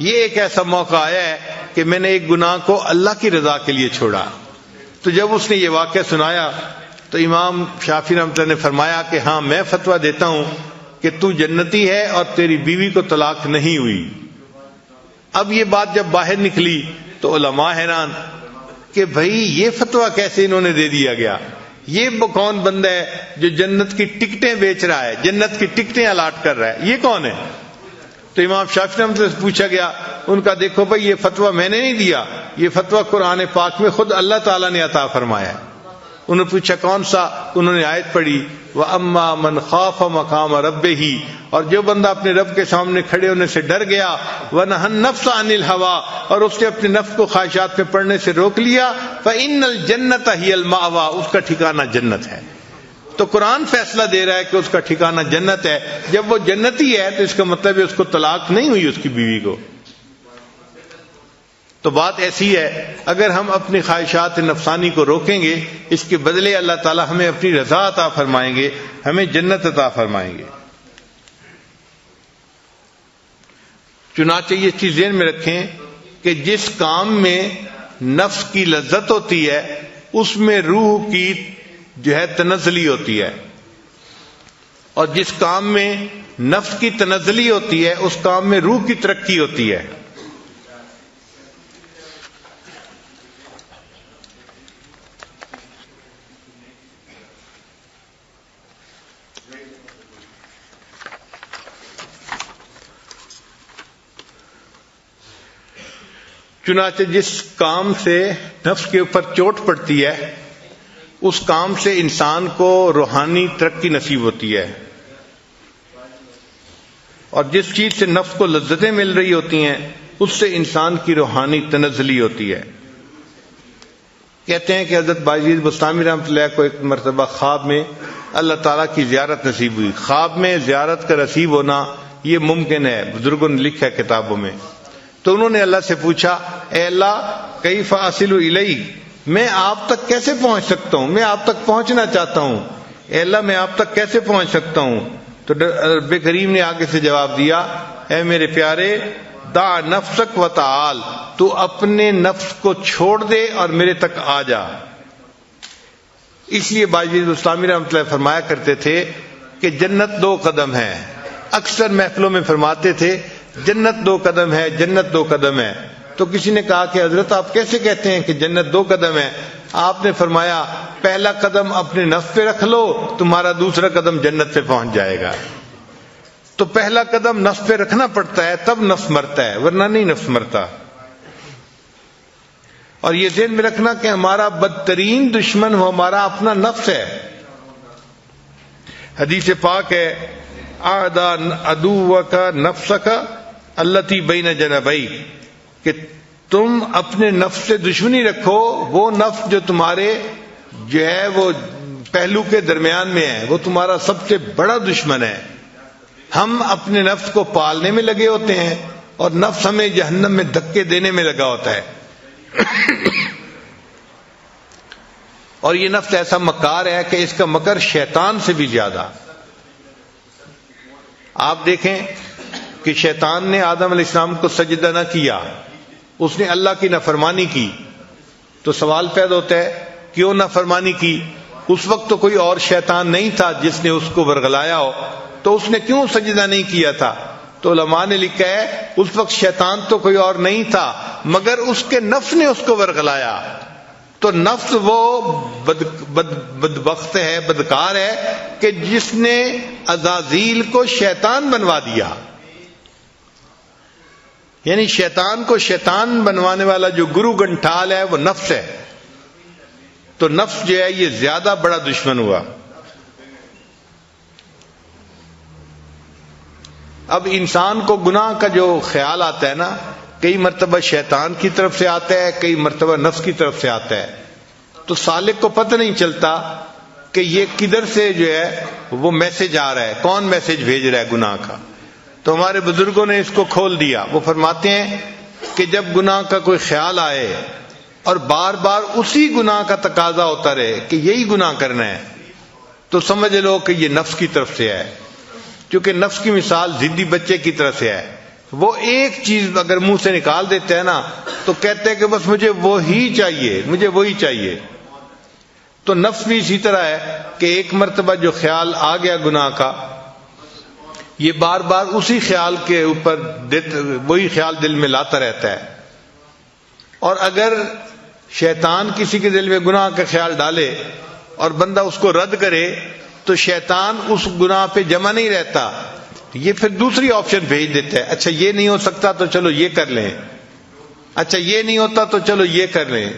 یہ ایک ایسا موقع آیا ہے کہ میں نے ایک گناہ کو اللہ کی رضا کے لیے چھوڑا۔ تو جب اس نے یہ واقعہ سنایا تو امام شافعی رحمۃ اللہ نے فرمایا کہ ہاں میں فتویٰ دیتا ہوں کہ تو جنتی ہے اور تیری بیوی کو طلاق نہیں ہوئی۔ اب یہ بات جب باہر نکلی تو علماء حیران کہ بھئی یہ فتویٰ کیسے انہوں نے دے دیا گیا، یہ کون بندہ ہے جو جنت کی ٹکٹیں بیچ رہا ہے، جنت کی ٹکٹیں الاٹ کر رہا ہے، یہ کون ہے؟ تو امام شافعی رحمۃ اللہ سے پوچھا گیا، ان کا دیکھو بھائی یہ فتویٰ میں نے نہیں دیا، یہ فتویٰ قرآن پاک میں خود اللہ تعالیٰ نے عطا فرمایا ہے۔ انہوں نے پوچھا کون سا؟ انہوں نے آیت پڑھی وَأَمَّا مَنْ خَافَ مَقَامَ رَبِّهِ، اور جو بندہ اپنے رب کے سامنے کھڑے ہونے سے ڈر گیا، وَنَهَى النَّفْسَ عَنِ الْهَوَىٰ، اور اس نے اپنے نفس کو خواہشات میں پڑنے سے روک لیا، فَإِنَّ الْجَنَّةَ هِيَ الْمَأْوَىٰ، اس کا ٹھکانہ جنت ہے۔ تو قرآن فیصلہ دے رہا ہے کہ اس کا ٹھکانہ جنت ہے۔ جب وہ جنتی ہے تو اس کا مطلب ہے اس کو طلاق نہیں ہوئی اس کی بیوی کو۔ تو بات ایسی ہے، اگر ہم اپنی خواہشات نفسانی کو روکیں گے، اس کے بدلے اللہ تعالی ہمیں اپنی رضا عطا فرمائیں گے، ہمیں جنت عطا فرمائیں گے۔ چنانچہ یہ چیز ذہن میں رکھیں کہ جس کام میں نفس کی لذت ہوتی ہے اس میں روح کی جو ہے تنزلی ہوتی ہے، اور جس کام میں نفس کی تنزلی ہوتی ہے اس کام میں روح کی ترقی ہوتی ہے۔ چنانچہ جس کام سے نفس کے اوپر چوٹ پڑتی ہے اس کام سے انسان کو روحانی ترقی نصیب ہوتی ہے، اور جس چیز سے نفس کو لذتیں مل رہی ہوتی ہیں اس سے انسان کی روحانی تنزلی ہوتی ہے۔ کہتے ہیں کہ حضرت بایزید بستامی رحمۃ اللہ کو ایک مرتبہ خواب میں اللہ تعالیٰ کی زیارت نصیب ہوئی۔ خواب میں زیارت کا نصیب ہونا یہ ممکن ہے، بزرگوں نے لکھا ہے کتابوں میں۔ تو انہوں نے اللہ سے پوچھا اے اللہ کیف اصل الیک، میں آپ تک کیسے پہنچ سکتا ہوں، میں آپ تک پہنچنا چاہتا ہوں، اے اللہ میں آپ تک کیسے پہنچ سکتا ہوں؟ تو رب کریم نے آگے سے جواب دیا اے میرے پیارے دع نفسک و تعال، تو اپنے نفس کو چھوڑ دے اور میرے تک آ جا۔ اس لیے بایزید بستامی رحمۃ اللہ فرمایا کرتے تھے کہ جنت 2 قدم ہے، اکثر محفلوں میں فرماتے تھے جنت 2 قدم ہے، جنت 2 قدم ہے۔ تو کسی نے کہا کہ حضرت آپ کیسے کہتے ہیں کہ جنت 2 قدم ہے؟ آپ نے فرمایا پہلا قدم اپنے نفس پہ رکھ لو، تمہارا دوسرا قدم جنت پہ پہنچ جائے گا۔ تو پہلا قدم نفس پہ رکھنا پڑتا ہے تب نفس مرتا ہے، ورنہ نہیں نفس مرتا۔ اور یہ ذہن میں رکھنا کہ ہمارا بدترین دشمن وہ ہمارا اپنا نفس ہے۔ حدیث پاک ہے اعدى عدوك نفسك التي بين جنبيك، کہ تم اپنے نفس سے دشمنی رکھو، وہ نفس جو تمہارے جو ہے وہ پہلو کے درمیان میں ہے، وہ تمہارا سب سے بڑا دشمن ہے۔ ہم اپنے نفس کو پالنے میں لگے ہوتے ہیں اور نفس ہمیں جہنم میں دھکے دینے میں لگا ہوتا ہے۔ اور یہ نفس ایسا مکار ہے کہ اس کا مکر شیطان سے بھی زیادہ۔ آپ دیکھیں کہ شیطان نے آدم علیہ السلام کو سجدہ نہ کیا، اس نے اللہ کی نافرمانی کی، تو سوال پیدا ہوتا ہے کیوں نافرمانی کی؟ اس وقت تو کوئی اور شیطان نہیں تھا جس نے اس کو ورغلایا ہو، تو اس نے کیوں سجدہ نہیں کیا تھا؟ تو علماء نے لکھا ہے اس وقت شیطان تو کوئی اور نہیں تھا مگر اس کے نفس نے اس کو ورغلایا. تو نفس وہ بدبخت ہے، بدکار ہے کہ جس نے عزازیل کو شیطان بنوا دیا. یعنی شیطان کو شیطان بنوانے والا جو گرو گنٹھال ہے وہ نفس ہے. تو نفس جو ہے یہ زیادہ بڑا دشمن ہوا. اب انسان کو گناہ کا جو خیال آتا ہے نا، کئی مرتبہ شیطان کی طرف سے آتا ہے، کئی مرتبہ نفس کی طرف سے آتا ہے. تو سالک کو پتہ نہیں چلتا کہ یہ کدھر سے جو ہے وہ میسج آ رہا ہے، کون میسج بھیج رہا ہے گناہ کا. تو ہمارے بزرگوں نے اس کو کھول دیا. وہ فرماتے ہیں کہ جب گناہ کا کوئی خیال آئے اور بار بار اسی گناہ کا تقاضا ہوتا رہے کہ یہی گناہ کرنا ہے، تو سمجھ لو کہ یہ نفس کی طرف سے ہے. کیونکہ نفس کی مثال ضدی بچے کی طرف سے ہے. وہ ایک چیز اگر منہ سے نکال دیتے ہیں نا تو کہتے ہیں کہ بس مجھے وہی چاہیے، مجھے وہی چاہیے. تو نفس بھی اسی طرح ہے کہ ایک مرتبہ جو خیال آ گیا گناہ کا، یہ بار بار اسی خیال کے اوپر وہی خیال دل میں لاتا رہتا ہے. اور اگر شیطان کسی کے دل میں گناہ کا خیال ڈالے اور بندہ اس کو رد کرے تو شیطان اس گناہ پہ جمع نہیں رہتا، یہ پھر دوسری آپشن بھیج دیتا ہے. اچھا یہ نہیں ہو سکتا تو چلو یہ کر لیں، اچھا یہ نہیں ہوتا تو چلو یہ کر لیں.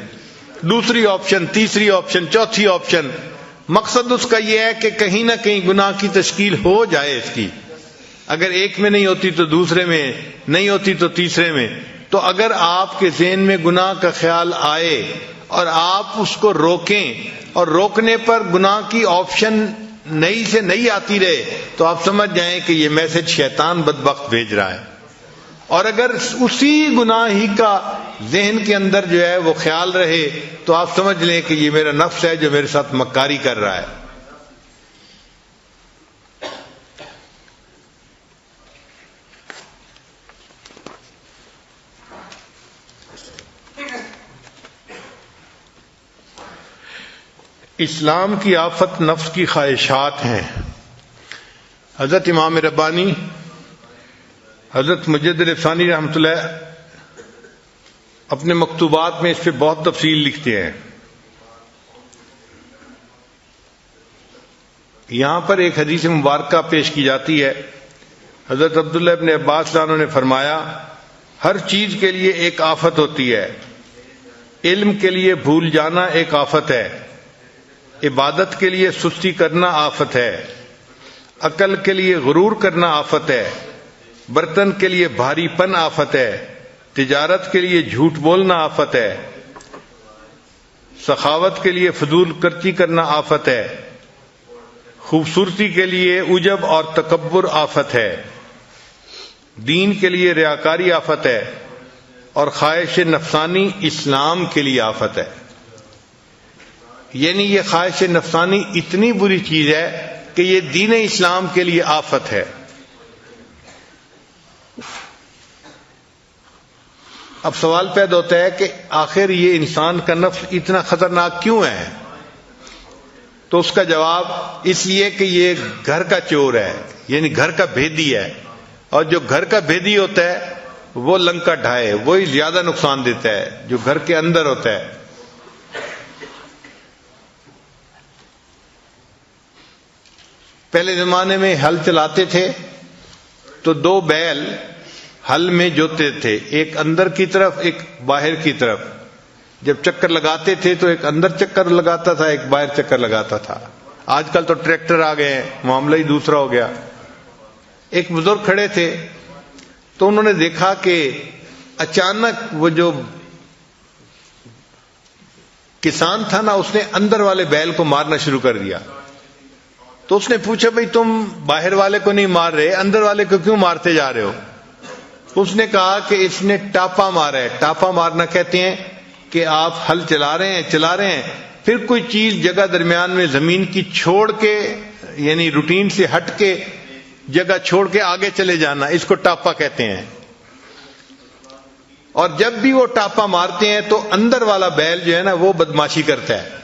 دوسری آپشن، تیسری آپشن، چوتھی آپشن. مقصد اس کا یہ ہے کہ کہیں نہ کہیں گناہ کی تشکیل ہو جائے اس کی. اگر ایک میں نہیں ہوتی تو دوسرے میں، نہیں ہوتی تو تیسرے میں. تو اگر آپ کے ذہن میں گناہ کا خیال آئے اور آپ اس کو روکیں اور روکنے پر گناہ کی آپشن نئی سے نئی آتی رہے تو آپ سمجھ جائیں کہ یہ میسج شیطان بدبخت بھیج رہا ہے. اور اگر اسی گناہ ہی کا ذہن کے اندر جو ہے وہ خیال رہے تو آپ سمجھ لیں کہ یہ میرا نفس ہے جو میرے ساتھ مکاری کر رہا ہے. اسلام کی آفت نفس کی خواہشات ہیں. حضرت امام ربانی، حضرت مجدد ثانی رحمۃ اللہ اپنے مکتوبات میں اس پہ بہت تفصیل لکھتے ہیں. یہاں پر ایک حدیث مبارکہ پیش کی جاتی ہے. حضرت عبداللہ ابن عباس عنہ نے فرمایا ہر چیز کے لیے ایک آفت ہوتی ہے. علم کے لیے بھول جانا ایک آفت ہے، عبادت کے لیے سستی کرنا آفت ہے، عقل کے لیے غرور کرنا آفت ہے، برتن کے لیے بھاری پن آفت ہے، تجارت کے لیے جھوٹ بولنا آفت ہے، سخاوت کے لیے فضول خرچی کرنا آفت ہے، خوبصورتی کے لیے عجب اور تکبر آفت ہے، دین کے لیے ریاکاری آفت ہے، اور خواہش نفسانی اسلام کے لیے آفت ہے. یعنی یہ خواہش نفسانی اتنی بری چیز ہے کہ یہ دین اسلام کے لیے آفت ہے. اب سوال پیدا ہوتا ہے کہ آخر یہ انسان کا نفس اتنا خطرناک کیوں ہے؟ تو اس کا جواب اس لیے کہ یہ گھر کا چور ہے، یعنی گھر کا بھیدی ہے. اور جو گھر کا بھیدی ہوتا ہے وہ لنکا ڈھائے، وہی زیادہ نقصان دیتا ہے جو گھر کے اندر ہوتا ہے. پہلے زمانے میں ہل چلاتے تھے تو دو بیل ہل میں جوتے تھے، ایک اندر کی طرف ایک باہر کی طرف. جب چکر لگاتے تھے تو ایک اندر چکر لگاتا تھا، ایک باہر چکر لگاتا تھا. آج کل تو ٹریکٹر آ گئے ہیں، معاملہ ہی دوسرا ہو گیا. ایک بزرگ کھڑے تھے تو انہوں نے دیکھا کہ اچانک وہ جو کسان تھا نا اس نے اندر والے بیل کو مارنا شروع کر دیا. تو اس نے پوچھا بھئی تم باہر والے کو نہیں مار رہے، اندر والے کو کیوں مارتے جا رہے ہو؟ اس نے کہا کہ اس نے ٹاپا مارا ہے. ٹاپا مارنا کہتے ہیں کہ آپ ہل چلا رہے ہیں پھر کوئی چیز جگہ درمیان میں زمین کی چھوڑ کے، یعنی روٹین سے ہٹ کے جگہ چھوڑ کے آگے چلے جانا، اس کو ٹاپا کہتے ہیں. اور جب بھی وہ ٹاپا مارتے ہیں تو اندر والا بیل جو ہے نا وہ بدماشی کرتا ہے،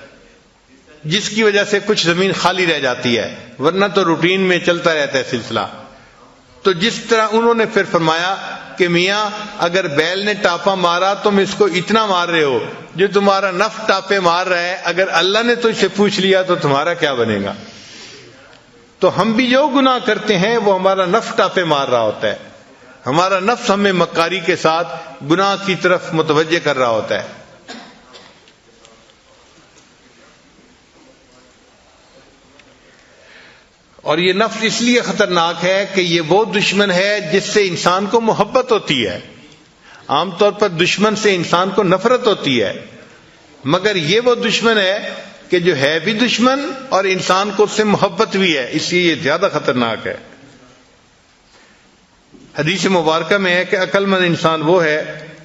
جس کی وجہ سے کچھ زمین خالی رہ جاتی ہے، ورنہ تو روٹین میں چلتا رہتا ہے سلسلہ. تو جس طرح انہوں نے پھر فرمایا کہ میاں اگر بیل نے ٹاپا مارا تم اس کو اتنا مار رہے ہو، جو تمہارا نفس ٹاپے مار رہا ہے، اگر اللہ نے تجھ سے پوچھ لیا تو تمہارا کیا بنے گا؟ تو ہم بھی جو گناہ کرتے ہیں وہ ہمارا نفس ٹاپے مار رہا ہوتا ہے، ہمارا نفس ہمیں مکاری کے ساتھ گناہ کی طرف متوجہ کر رہا ہوتا ہے. اور یہ نفس اس لیے خطرناک ہے کہ یہ وہ دشمن ہے جس سے انسان کو محبت ہوتی ہے. عام طور پر دشمن سے انسان کو نفرت ہوتی ہے، مگر یہ وہ دشمن ہے کہ جو ہے بھی دشمن اور انسان کو اس سے محبت بھی ہے، اس لیے یہ زیادہ خطرناک ہے. حدیث مبارکہ میں ہے کہ عقل مند انسان وہ ہے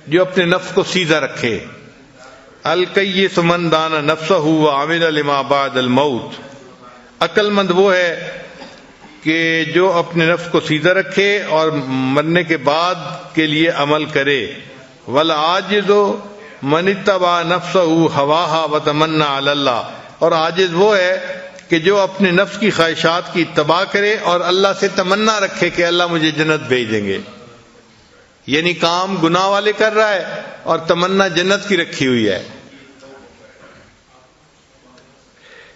جو اپنے نفس کو سیدھا رکھے. الکیس من دان نفسہ وعمل لما بعد الموت. عقل مند وہ ہے کہ جو اپنے نفس کو سیدھا رکھے اور مرنے کے بعد کے لیے عمل کرے. والعاجز من اتبع نفسہ ہواہا وتمنى علی اللہ. اور عاجز وہ ہے کہ جو اپنے نفس کی خواہشات کی اتباع کرے اور اللہ سے تمنا رکھے کہ اللہ مجھے جنت بھیج دیں گے. یعنی کام گناہ والے کر رہا ہے اور تمنا جنت کی رکھی ہوئی ہے.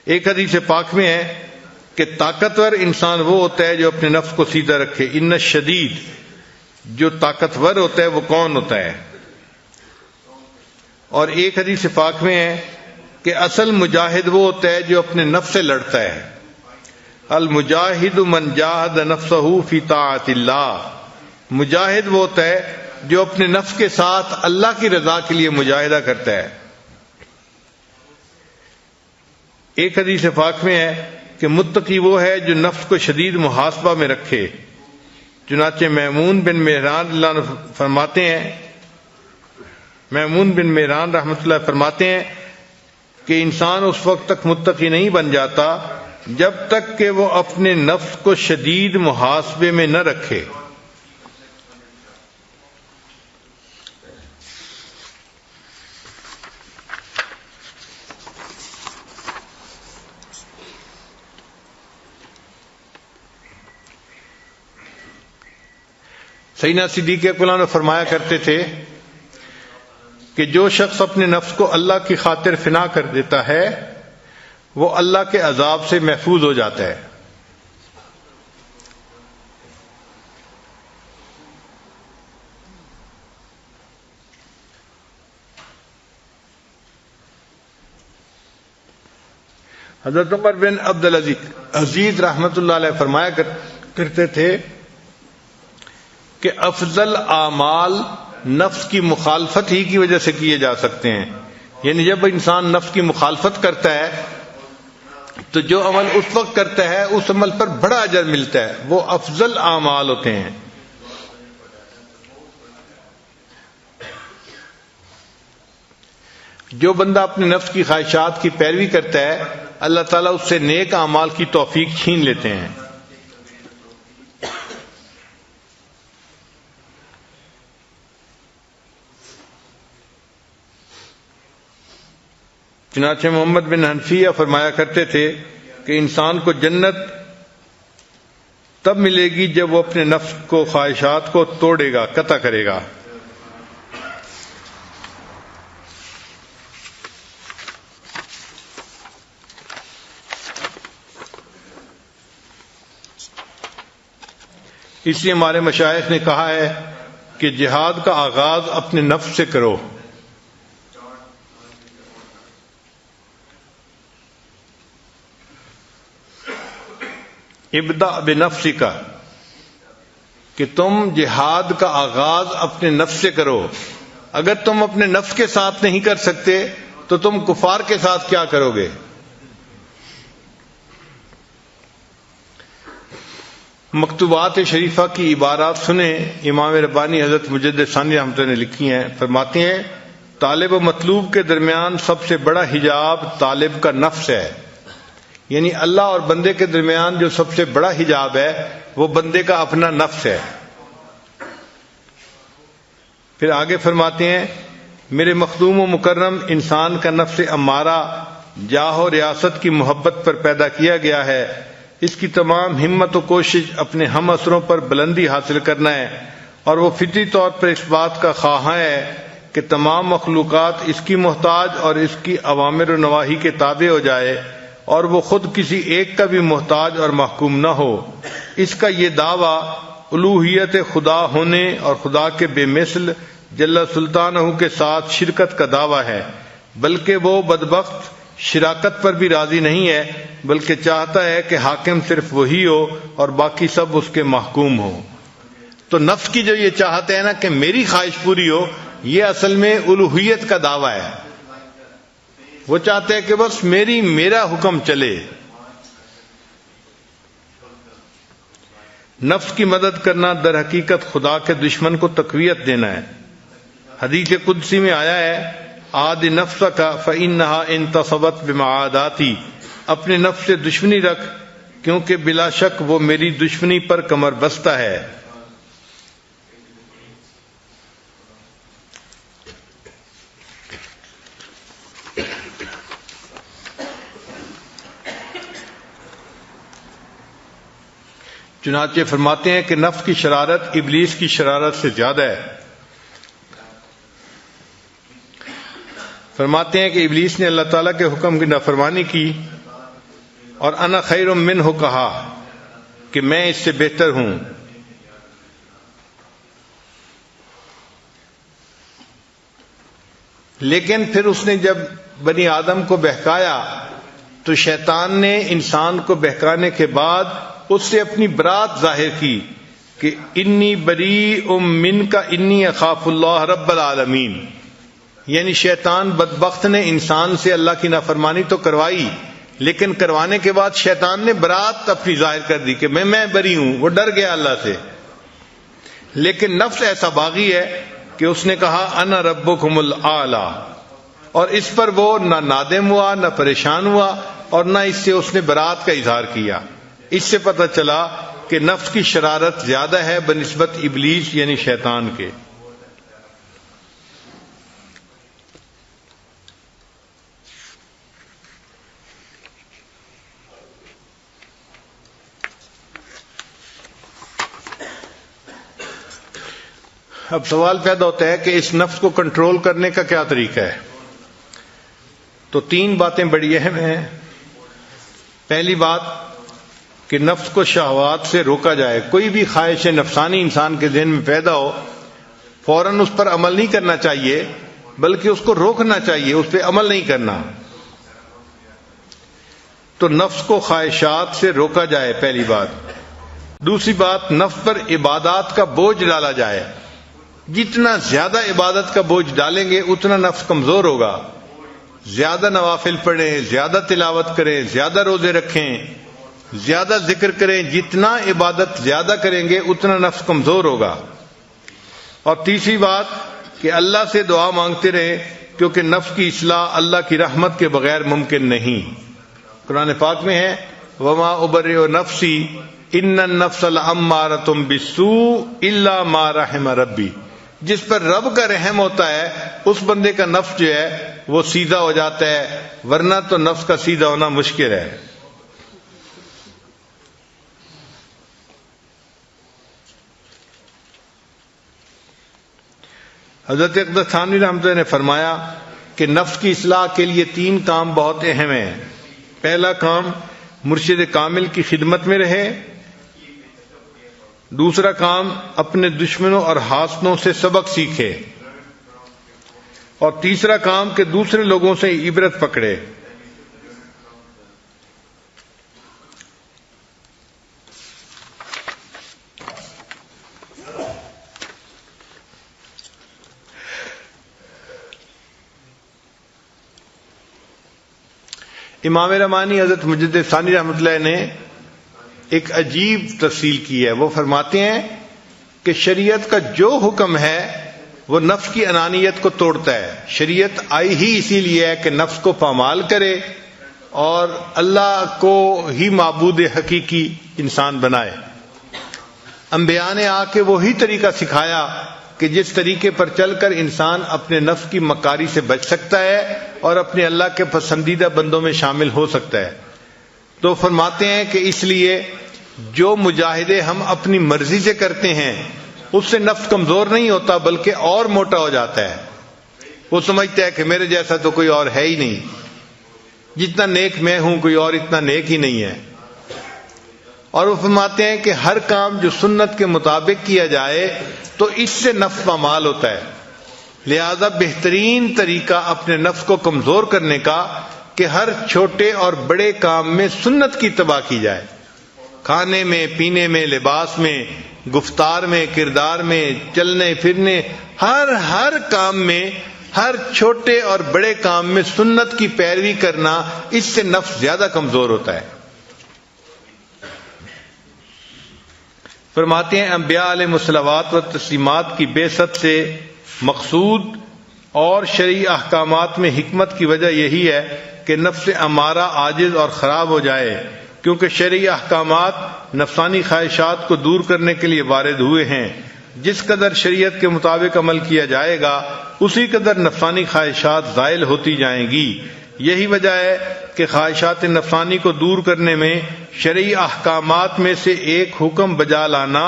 ایک حدیث پاک میں ہے کہ طاقتور انسان وہ ہوتا ہے جو اپنے نفس کو سیدھا رکھے. ان الشدید، جو طاقتور ہوتا ہے وہ کون ہوتا ہے؟ اور ایک حدیث پاک میں ہے کہ اصل مجاہد وہ ہوتا ہے جو اپنے نفس سے لڑتا ہے. المجاہد من جاہد نفسہ فی طاعت اللہ. مجاہد وہ ہوتا ہے جو اپنے نفس کے ساتھ اللہ کی رضا کے لیے مجاہدہ کرتا ہے. ایک حدیث پاک میں ہے کہ متقی وہ ہے جو نفس کو شدید محاسبہ میں رکھے. چنانچہ میمون بن مہران اللہ فرماتے ہیں، میمون بن مہران رحمۃ اللہ فرماتے ہیں کہ انسان اس وقت تک متقی نہیں بن جاتا جب تک کہ وہ اپنے نفس کو شدید محاسبے میں نہ رکھے. سیدنا صدیق اکبر نے فرمایا کرتے تھے کہ جو شخص اپنے نفس کو اللہ کی خاطر فنا کر دیتا ہے وہ اللہ کے عذاب سے محفوظ ہو جاتا ہے. حضرت عمر بن عبد العزیز رحمۃ اللہ علیہ فرمایا کرتے تھے کہ افضل اعمال نفس کی مخالفت ہی کی وجہ سے کیے جا سکتے ہیں. یعنی جب انسان نفس کی مخالفت کرتا ہے تو جو عمل اس وقت کرتا ہے اس عمل پر بڑا اجر ملتا ہے، وہ افضل اعمال ہوتے ہیں. جو بندہ اپنے نفس کی خواہشات کی پیروی کرتا ہے اللہ تعالیٰ اس سے نیک اعمال کی توفیق چھین لیتے ہیں. چنانچہ محمد بن حنفیہ فرمایا کرتے تھے کہ انسان کو جنت تب ملے گی جب وہ اپنے نفس کو خواہشات کو توڑے گا، قطع کرے گا. اس لیے ہمارے مشائخ نے کہا ہے کہ جہاد کا آغاز اپنے نفس سے کرو. ابدأ بنفسک، کہ تم جہاد کا آغاز اپنے نفس سے کرو. اگر تم اپنے نفس کے ساتھ نہیں کر سکتے تو تم کفار کے ساتھ کیا کرو گے؟ مکتوبات شریفہ کی عبارات سنیں. امام ربانی حضرت مجدد ثانی رحمۃ اللہ نے لکھی ہیں. فرماتے ہیں طالب و مطلوب کے درمیان سب سے بڑا حجاب طالب کا نفس ہے، یعنی اللہ اور بندے کے درمیان جو سب سے بڑا حجاب ہے وہ بندے کا اپنا نفس ہے۔ پھر آگے فرماتے ہیں میرے مخدوم و مکرم انسان کا نفس امارہ جاہ و ریاست کی محبت پر پیدا کیا گیا ہے، اس کی تمام ہمت و کوشش اپنے ہم اثروں پر بلندی حاصل کرنا ہے، اور وہ فطری طور پر اس بات کا خواہاں ہے کہ تمام مخلوقات اس کی محتاج اور اس کی اوامر و نواہی کے تابع ہو جائے، اور وہ خود کسی ایک کا بھی محتاج اور محکوم نہ ہو۔ اس کا یہ دعویٰ الوہیت خدا ہونے اور خدا کے بے مثل جل سلطانہ کے ساتھ شرکت کا دعویٰ ہے، بلکہ وہ بدبخت شراکت پر بھی راضی نہیں ہے، بلکہ چاہتا ہے کہ حاکم صرف وہی ہو اور باقی سب اس کے محکوم ہو۔ تو نفس کی جو یہ چاہت ہے نا کہ میری خواہش پوری ہو، یہ اصل میں الوہیت کا دعویٰ ہے۔ وہ چاہتے ہیں کہ بس میرا حکم چلے۔ نفس کی مدد کرنا در حقیقت خدا کے دشمن کو تقویت دینا ہے۔ حدیث قدسی میں آیا ہے عاد نفسک فإنہا انتصبت بمعاداتی، اپنے نفس سے دشمنی رکھ کیونکہ بلا شک وہ میری دشمنی پر کمر بستہ ہے۔ چنانچہ فرماتے ہیں کہ نفس کی شرارت ابلیس کی شرارت سے زیادہ ہے۔ فرماتے ہیں کہ ابلیس نے اللہ تعالیٰ کے حکم کی نافرمانی کی اور انا خیر منہ کہا کہ میں اس سے بہتر ہوں۔ لیکن پھر اس نے جب بنی آدم کو بہکایا تو شیطان نے انسان کو بہکانے کے بعد اس سے اپنی برات ظاہر کی کہ انی بریء منک انی اخاف اللہ رب العالمین، یعنی شیطان بدبخت نے انسان سے اللہ کی نافرمانی تو کروائی، لیکن کروانے کے بعد شیطان نے برات اپنی ظاہر کر دی کہ میں بری ہوں، وہ ڈر گیا اللہ سے۔ لیکن نفس ایسا باغی ہے کہ اس نے کہا انا ربکم الاعلی، اور اس پر وہ نہ نادم ہوا نہ پریشان ہوا اور نہ اس سے اس نے برات کا اظہار کیا۔ اس سے پتہ چلا کہ نفس کی شرارت زیادہ ہے بنسبت ابلیس یعنی شیطان کے۔ اب سوال پیدا ہوتا ہے کہ اس نفس کو کنٹرول کرنے کا کیا طریقہ ہے؟ تو تین باتیں بڑی اہم ہیں۔ پہلی بات کہ نفس کو شہوات سے روکا جائے۔ کوئی بھی خواہش نفسانی انسان کے ذہن میں پیدا ہو، فوراً اس پر عمل نہیں کرنا چاہیے، بلکہ اس کو روکنا چاہیے، اس پہ عمل نہیں کرنا۔ تو نفس کو خواہشات سے روکا جائے، پہلی بات۔ دوسری بات، نفس پر عبادات کا بوجھ ڈالا جائے۔ جتنا زیادہ عبادت کا بوجھ ڈالیں گے اتنا نفس کمزور ہوگا۔ زیادہ نوافل پڑھیں، زیادہ تلاوت کریں، زیادہ روزے رکھیں، زیادہ ذکر کریں، جتنا عبادت زیادہ کریں گے اتنا نفس کمزور ہوگا۔ اور تیسری بات کہ اللہ سے دعا مانگتے رہیں، کیونکہ نفس کی اصلاح اللہ کی رحمت کے بغیر ممکن نہیں۔ قرآن پاک میں ہے وما ابرئ نفسی ان النفس لامارۃ بالسوء الا ما رحم ربی، جس پر رب کا رحم ہوتا ہے اس بندے کا نفس جو ہے وہ سیدھا ہو جاتا ہے، ورنہ تو نفس کا سیدھا ہونا مشکل ہے۔ حضرت اقدس تھانوی رحمۃ اللہ نے فرمایا کہ نفس کی اصلاح کے لیے تین کام بہت اہم ہیں۔ پہلا کام مرشد کامل کی خدمت میں رہے، دوسرا کام اپنے دشمنوں اور حاسدوں سے سبق سیکھے، اور تیسرا کام کہ دوسرے لوگوں سے عبرت پکڑے۔ امام رحمانی حضرت مجدد ثانی رحمۃ اللہ نے ایک عجیب تفصیل کی ہے۔ وہ فرماتے ہیں کہ شریعت کا جو حکم ہے وہ نفس کی انانیت کو توڑتا ہے۔ شریعت آئی ہی اسی لیے ہے کہ نفس کو پامال کرے اور اللہ کو ہی معبود حقیقی انسان بنائے۔ انبیاء نے آ کے وہی طریقہ سکھایا کہ جس طریقے پر چل کر انسان اپنے نفس کی مکاری سے بچ سکتا ہے اور اپنے اللہ کے پسندیدہ بندوں میں شامل ہو سکتا ہے۔ تو فرماتے ہیں کہ اس لیے جو مجاہدے ہم اپنی مرضی سے کرتے ہیں اس سے نفس کمزور نہیں ہوتا بلکہ اور موٹا ہو جاتا ہے۔ وہ سمجھتا ہے کہ میرے جیسا تو کوئی اور ہے ہی نہیں، جتنا نیک میں ہوں کوئی اور اتنا نیک ہی نہیں ہے۔ اور وہ فرماتے ہیں کہ ہر کام جو سنت کے مطابق کیا جائے تو اس سے نفس پامال ہوتا ہے، لہذا بہترین طریقہ اپنے نفس کو کمزور کرنے کا کہ ہر چھوٹے اور بڑے کام میں سنت کی اتباع کی جائے، کھانے میں، پینے میں، لباس میں، گفتار میں، کردار میں، چلنے پھرنے، ہر کام میں، ہر چھوٹے اور بڑے کام میں سنت کی پیروی کرنا، اس سے نفس زیادہ کمزور ہوتا ہے۔ فرماتے ہیں انبیاء علیہ الصلوات و تسلیمات کی بعثت سے مقصود اور شرعی احکامات میں حکمت کی وجہ یہی ہے کہ نفس امارہ عاجز اور خراب ہو جائے، کیونکہ شرعی احکامات نفسانی خواہشات کو دور کرنے کے لیے وارد ہوئے ہیں۔ جس قدر شریعت کے مطابق عمل کیا جائے گا اسی قدر نفسانی خواہشات زائل ہوتی جائیں گی۔ یہی وجہ ہے کہ خواہشات نفسانی کو دور کرنے میں شرعی احکامات میں سے ایک حکم بجا لانا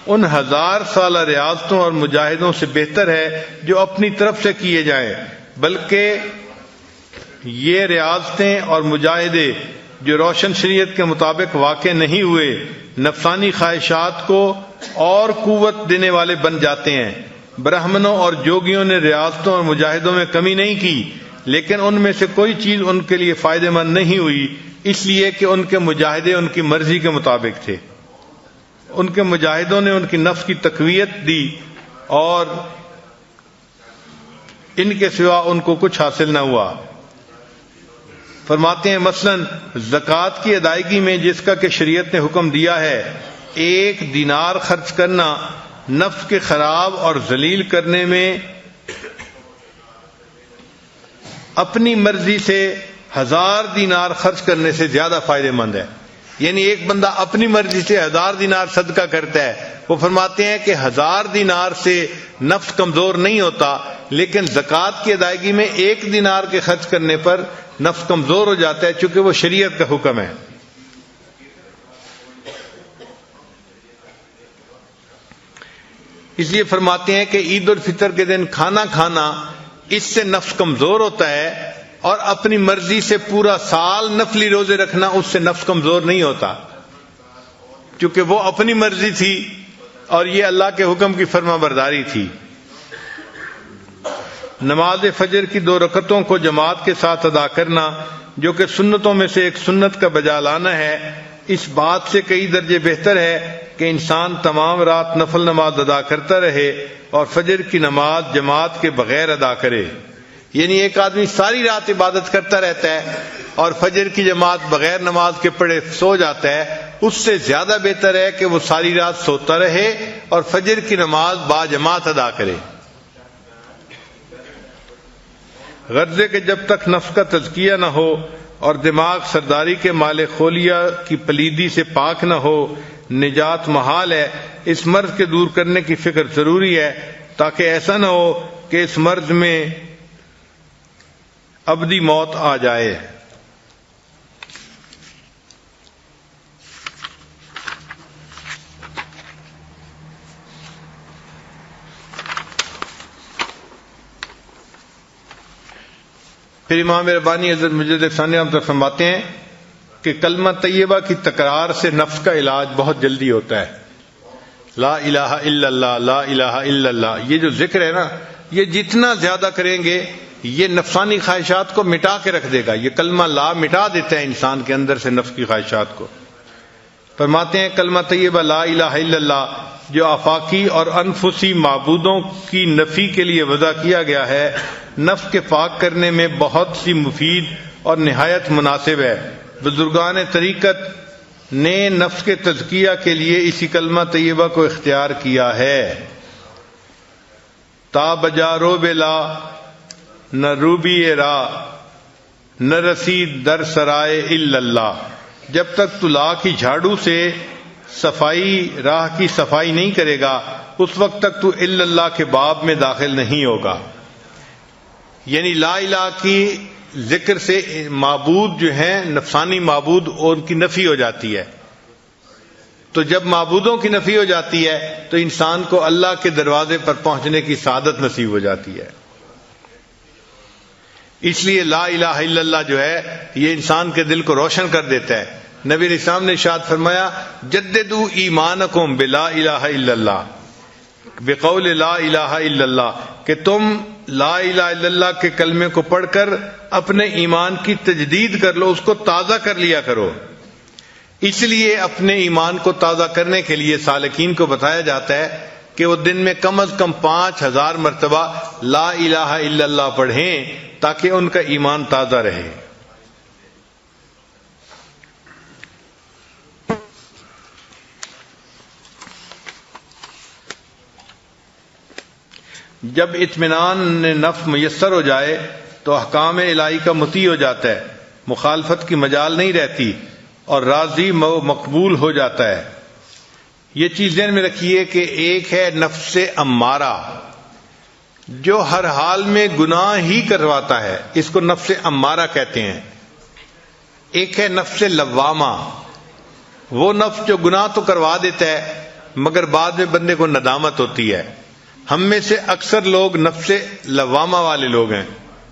ان 1000 سالہ ریاضتوں اور مجاہدوں سے بہتر ہے جو اپنی طرف سے کیے جائیں، بلکہ یہ ریاضتیں اور مجاہدے جو روشن شریعت کے مطابق واقع نہیں ہوئے نفسانی خواہشات کو اور قوت دینے والے بن جاتے ہیں۔ برہمنوں اور جوگیوں نے ریاضتوں اور مجاہدوں میں کمی نہیں کی، لیکن ان میں سے کوئی چیز ان کے لیے فائدہ مند نہیں ہوئی، اس لیے کہ ان کے مجاہدے ان کی مرضی کے مطابق تھے۔ ان کے مجاہدوں نے ان کی نفس کی تقویت دی اور ان کے سوا ان کو کچھ حاصل نہ ہوا۔ فرماتے ہیں مثلاً زکوٰۃ کی ادائیگی میں جس کا کہ شریعت نے حکم دیا ہے، 1 دینار خرچ کرنا نفس کے خراب اور ذلیل کرنے میں اپنی مرضی سے 1000 دینار خرچ کرنے سے زیادہ فائدہ مند ہے۔ یعنی ایک بندہ اپنی مرضی سے 1000 دینار صدقہ کرتا ہے، وہ فرماتے ہیں کہ 1000 دینار سے نفس کمزور نہیں ہوتا، لیکن زکوٰۃ کی ادائیگی میں 1 دینار کے خرچ کرنے پر نفس کمزور ہو جاتا ہے، چونکہ وہ شریعت کا حکم ہے۔ اس لیے فرماتے ہیں کہ عید الفطر کے دن کھانا کھانا اس سے نفس کمزور ہوتا ہے، اور اپنی مرضی سے پورا سال نفلی روزے رکھنا اس سے نفس کمزور نہیں ہوتا، کیونکہ وہ اپنی مرضی تھی اور یہ اللہ کے حکم کی فرما برداری تھی۔ نماز فجر کی 2 رکعتوں کو جماعت کے ساتھ ادا کرنا، جو کہ سنتوں میں سے ایک سنت کا بجا لانا ہے، اس بات سے کئی درجے بہتر ہے کہ انسان تمام رات نفل نماز ادا کرتا رہے اور فجر کی نماز جماعت کے بغیر ادا کرے۔ یعنی ایک آدمی ساری رات عبادت کرتا رہتا ہے اور فجر کی جماعت بغیر نماز کے پڑھے سو جاتا ہے، اس سے زیادہ بہتر ہے کہ وہ ساری رات سوتا رہے اور فجر کی نماز با جماعت ادا کرے۔ غرض کہ جب تک نفس کا تزکیہ نہ ہو اور دماغ سرداری کے مال خولیہ کی پلیدی سے پاک نہ ہو، نجات محال ہے۔ اس مرض کے دور کرنے کی فکر ضروری ہے تاکہ ایسا نہ ہو کہ اس مرض میں ابدی موت آ جائے۔ پھر امام ربانی حضرت مجدد ثانی رحمۃ اللہ فرماتے ہیں کہ کلمہ طیبہ کی تکرار سے نفس کا علاج بہت جلدی ہوتا ہے۔ لا الہ الا اللہ، لا الہ الا اللہ، یہ جو ذکر ہے نا، یہ جتنا زیادہ کریں گے یہ نفسانی خواہشات کو مٹا کے رکھ دے گا۔ یہ کلمہ لا مٹا دیتا ہے انسان کے اندر سے نفس کی خواہشات کو۔ فرماتے ہیں کلمہ طیبہ لا الہ الا اللہ جو آفاقی اور انفسی معبودوں کی نفی کے لیے وضع کیا گیا ہے، نفس کے پاک کرنے میں بہت سی مفید اور نہایت مناسب ہے۔ بزرگان طریقت نے نفس کے تزکیہ کے لیے اسی کلمہ طیبہ کو اختیار کیا ہے۔ تا بجا رو بلا نہ روبی را نہ رسید در سرائے الا اللہ، جب تک تو لا کی جھاڑو سے صفائی راہ کی صفائی نہیں کرے گا اس وقت تک تو الا اللہ کے باب میں داخل نہیں ہوگا. یعنی لا الہ کی ذکر سے معبود جو ہیں نفسانی معبود ان کی نفی ہو جاتی ہے. تو جب معبودوں کی نفی ہو جاتی ہے تو انسان کو اللہ کے دروازے پر پہنچنے کی سعادت نصیب ہو جاتی ہے. اس لیے لا الہ الا اللہ جو ہے یہ انسان کے دل کو روشن کر دیتا ہے. نبی علیہ السلام نے ارشاد فرمایا جددوا ایمانکم بلا الہ الا اللہ، بقول لا الہ الا اللہ، کہ تم لا الہ الا اللہ کے کلمے کو پڑھ کر اپنے ایمان کی تجدید کر لو، اس کو تازہ کر لیا کرو. اس لیے اپنے ایمان کو تازہ کرنے کے لیے سالکین کو بتایا جاتا ہے کہ وہ دن میں کم از کم 5000 مرتبہ لا الہ الا اللہ پڑھیں تاکہ ان کا ایمان تازہ رہے. جب اطمینان نفس میسر ہو جائے تو احکام الہی کا مطیع ہو جاتا ہے، مخالفت کی مجال نہیں رہتی اور راضی مقبول ہو جاتا ہے. یہ چیز ذہن میں رکھیے کہ ایک ہے نفس امارہ جو ہر حال میں گناہ ہی کرواتا ہے، اس کو نفس امارہ کہتے ہیں. ایک ہے نفس لوامہ، وہ نفس جو گناہ تو کروا دیتا ہے مگر بعد میں بندے کو ندامت ہوتی ہے. ہم میں سے اکثر لوگ نفس لوامہ والے لوگ ہیں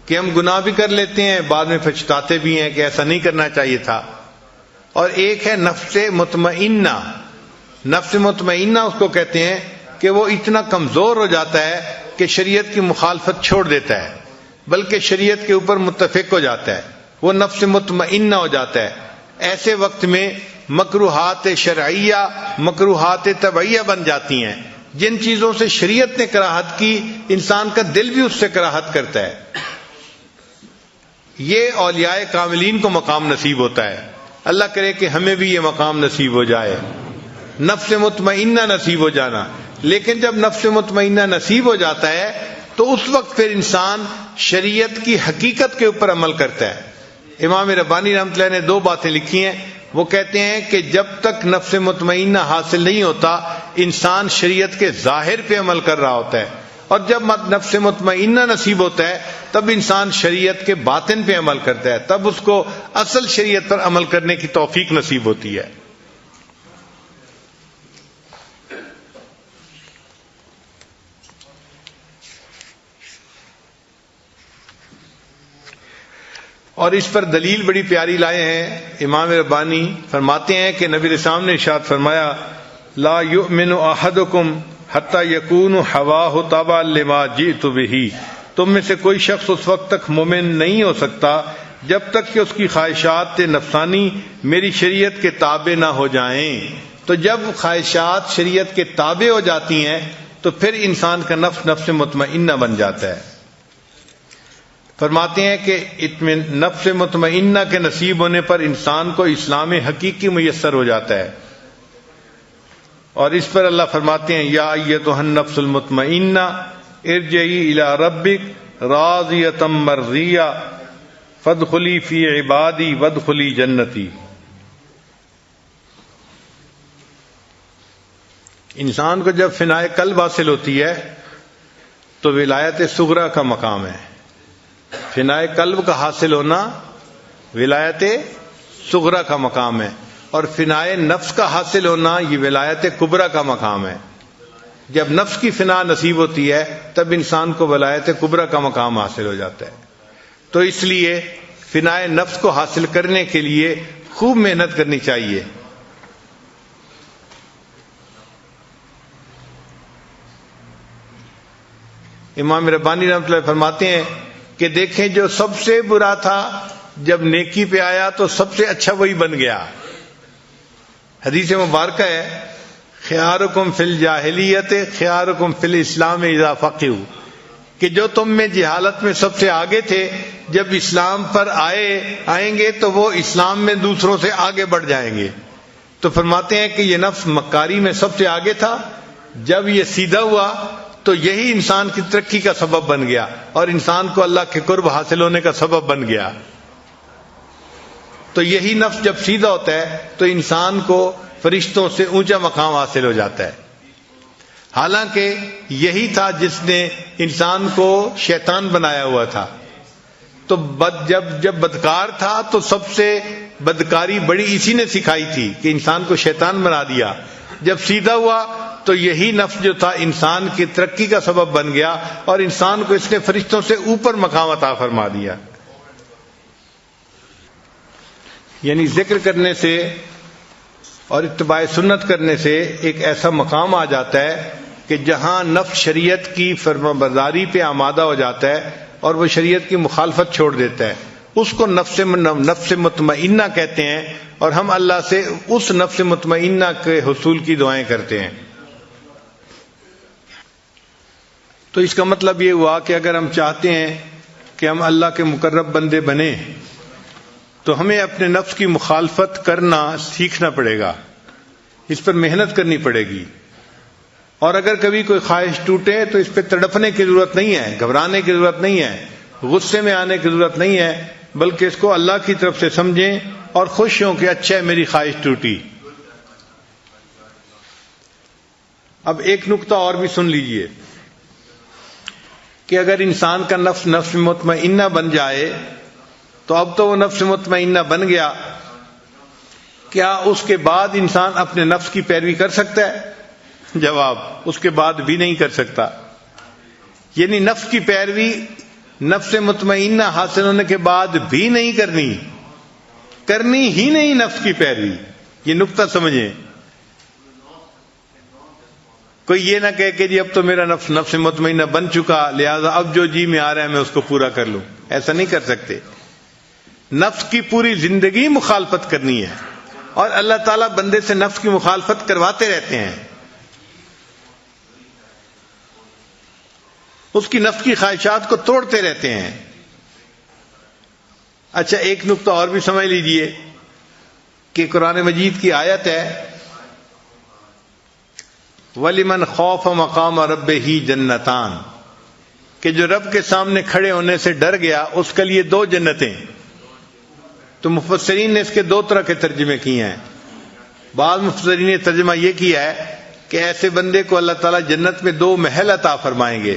کہ ہم گناہ بھی کر لیتے ہیں بعد میں پچھتاتے بھی ہیں کہ ایسا نہیں کرنا چاہیے تھا. اور ایک ہے نفس مطمئنہ. نفس مطمئنہ اس کو کہتے ہیں کہ وہ اتنا کمزور ہو جاتا ہے کہ شریعت کی مخالفت چھوڑ دیتا ہے بلکہ شریعت کے اوپر متفق ہو جاتا ہے، وہ نفس مطمئنہ ہو جاتا ہے. ایسے وقت میں مکروہات شرعیہ مکروہات طبعیہ بن جاتی ہیں. جن چیزوں سے شریعت نے کراہت کی انسان کا دل بھی اس سے کراہت کرتا ہے. یہ اولیاء کاملین کو مقام نصیب ہوتا ہے. اللہ کرے کہ ہمیں بھی یہ مقام نصیب ہو جائے، نفس مطمئنہ نصیب ہو جانا. لیکن جب نفس مطمئنہ نصیب ہو جاتا ہے تو اس وقت پھر انسان شریعت کی حقیقت کے اوپر عمل کرتا ہے. امام ربانی رحمۃ اللہ نے 2 باتیں لکھی ہیں. وہ کہتے ہیں کہ جب تک نفس مطمئنہ حاصل نہیں ہوتا انسان شریعت کے ظاہر پہ عمل کر رہا ہوتا ہے، اور جب نفس مطمئنہ نصیب ہوتا ہے تب انسان شریعت کے باطن پہ عمل کرتا ہے، تب اس کو اصل شریعت پر عمل کرنے کی توفیق نصیب ہوتی ہے. اور اس پر دلیل بڑی پیاری لائے ہیں. امام ربانی فرماتے ہیں کہ نبی رسول نے ارشاد فرمایا لا یؤمن احدکم حتی یکون ہواہ تابعا لما جئت بہ، تم میں سے کوئی شخص اس وقت تک مومن نہیں ہو سکتا جب تک کہ اس کی خواہشات نفسانی میری شریعت کے تابع نہ ہو جائیں. تو جب خواہشات شریعت کے تابع ہو جاتی ہیں تو پھر انسان کا نفس مطمئنہ بن جاتا ہے. فرماتے ہیں کہ نفس مطمئنہ کے نصیب ہونے پر انسان کو اسلام حقیقی میسر ہو جاتا ہے. اور اس پر اللہ فرماتے ہیں یا ایتھا النفس المطمئنہ ارجعی الی ربک راضیۃ مرضیہ فادخلی فی عبادی وادخلی جنتی. انسان کو جب فنائے قلب حاصل ہوتی ہے تو ولایت صغریٰ کا مقام ہے. فنائے قلب کا حاصل ہونا ولایت صغریٰ کا مقام ہے، اور فنائے نفس کا حاصل ہونا یہ ولایت کبریٰ کا مقام ہے. جب نفس کی فنا نصیب ہوتی ہے تب انسان کو ولایت کبریٰ کا مقام حاصل ہو جاتا ہے. تو اس لیے فنائے نفس کو حاصل کرنے کے لیے خوب محنت کرنی چاہیے. امام ربانی رحمۃ اللہ فرماتے ہیں کہ دیکھیں جو سب سے برا تھا جب نیکی پہ آیا تو سب سے اچھا وہی بن گیا. حدیث مبارکہ ہے خیارکم فی الجاہلیت خیارکم فی الاسلام اذا فقہوا، کہ جو تم میں جہالت میں سب سے آگے تھے جب اسلام پر آئیں گے تو وہ اسلام میں دوسروں سے آگے بڑھ جائیں گے. تو فرماتے ہیں کہ یہ نفس مکاری میں سب سے آگے تھا، جب یہ سیدھا ہوا تو یہی انسان کی ترقی کا سبب بن گیا اور انسان کو اللہ کے قرب حاصل ہونے کا سبب بن گیا. تو یہی نفس جب سیدھا ہوتا ہے تو انسان کو فرشتوں سے اونچا مقام حاصل ہو جاتا ہے. حالانکہ یہی تھا جس نے انسان کو شیطان بنایا ہوا تھا. تو جب بدکار تھا تو سب سے بدکاری بڑی اسی نے سکھائی تھی کہ انسان کو شیطان بنا دیا. جب سیدھا ہوا تو یہی نفس جو تھا انسان کی ترقی کا سبب بن گیا اور انسان کو اس نے فرشتوں سے اوپر مقام عطا فرما دیا. یعنی ذکر کرنے سے اور اتباع سنت کرنے سے ایک ایسا مقام آ جاتا ہے کہ جہاں نفس شریعت کی فرمانبرداری پہ آمادہ ہو جاتا ہے اور وہ شریعت کی مخالفت چھوڑ دیتا ہے. اس کو نفس مطمئنہ کہتے ہیں اور ہم اللہ سے اس نفس مطمئنہ کے حصول کی دعائیں کرتے ہیں. تو اس کا مطلب یہ ہوا کہ اگر ہم چاہتے ہیں کہ ہم اللہ کے مقرب بندے بنیں تو ہمیں اپنے نفس کی مخالفت کرنا سیکھنا پڑے گا، اس پر محنت کرنی پڑے گی. اور اگر کبھی کوئی خواہش ٹوٹے تو اس پہ تڑپنے کی ضرورت نہیں ہے، گھبرانے کی ضرورت نہیں ہے، غصے میں آنے کی ضرورت نہیں ہے، بلکہ اس کو اللہ کی طرف سے سمجھیں اور خوش ہوں کہ اچھا ہے میری خواہش ٹوٹی. اب ایک نقطہ اور بھی سن لیجئے کہ اگر انسان کا نفس مطمئنہ بن جائے تو اب تو وہ نفس مطمئنہ بن گیا، کیا اس کے بعد انسان اپنے نفس کی پیروی کر سکتا ہے؟ جواب، اس کے بعد بھی نہیں کر سکتا. یعنی نفس کی پیروی نفس مطمئنہ حاصل ہونے کے بعد بھی نہیں کرنی ہی نہیں نفس کی پیروی. یہ نقطہ سمجھیں. کوئی یہ نہ کہے کہ جی اب تو میرا نفس مطمئنہ بن چکا لہذا اب جو جی میں آ رہا ہے میں اس کو پورا کر لوں. ایسا نہیں کر سکتے. نفس کی پوری زندگی مخالفت کرنی ہے اور اللہ تعالیٰ بندے سے نفس کی مخالفت کرواتے رہتے ہیں. اس کی نفس کی خواہشات کو توڑتے رہتے ہیں. اچھا ایک نقطہ اور بھی سمجھ لیجئے کہ قرآن مجید کی آیت ہے وَلِمَنْ خَافَ مَقَامَ رَبِّهِ جَنَّتَانِ، کہ جو رب کے سامنے کھڑے ہونے سے ڈر گیا اس کے لیے 2 جنتیں. تو مفسرین نے اس کے 2 طرح کے ترجمے کیے ہیں. بعض مفسرین نے ترجمہ یہ کیا ہے کہ ایسے بندے کو اللہ تعالیٰ جنت میں 2 محل عطا فرمائیں گے.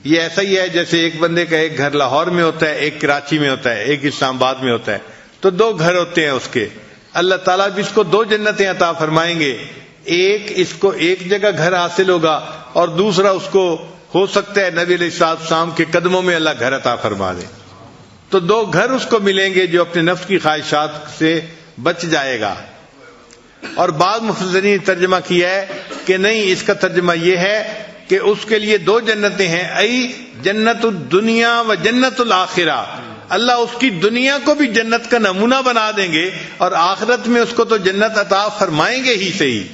یہ ایسا ہی ہے جیسے ایک بندے کا ایک گھر لاہور میں ہوتا ہے، ایک کراچی میں ہوتا ہے، ایک اسلام آباد میں ہوتا ہے، تو 2 گھر ہوتے ہیں اس کے. اللہ تعالیٰ بھی اس کو 2 جنتیں عطا فرمائیں گے. ایک اس کو ایک جگہ گھر حاصل ہوگا اور دوسرا اس کو ہو سکتا ہے نبی علیہ السلام کے قدموں میں اللہ گھر عطا فرما دے. تو 2 گھر اس کو ملیں گے جو اپنے نفس کی خواہشات سے بچ جائے گا. اور بعض مفسرین نے ترجمہ کیا ہے کہ نہیں، اس کا ترجمہ یہ ہے کہ اس کے لیے 2 جنتیں ہیں، ای جنت الدنیا و جنت الآخرہ. اللہ اس کی دنیا کو بھی جنت کا نمونہ بنا دیں گے اور آخرت میں اس کو تو جنت عطا فرمائیں گے ہی صحیح.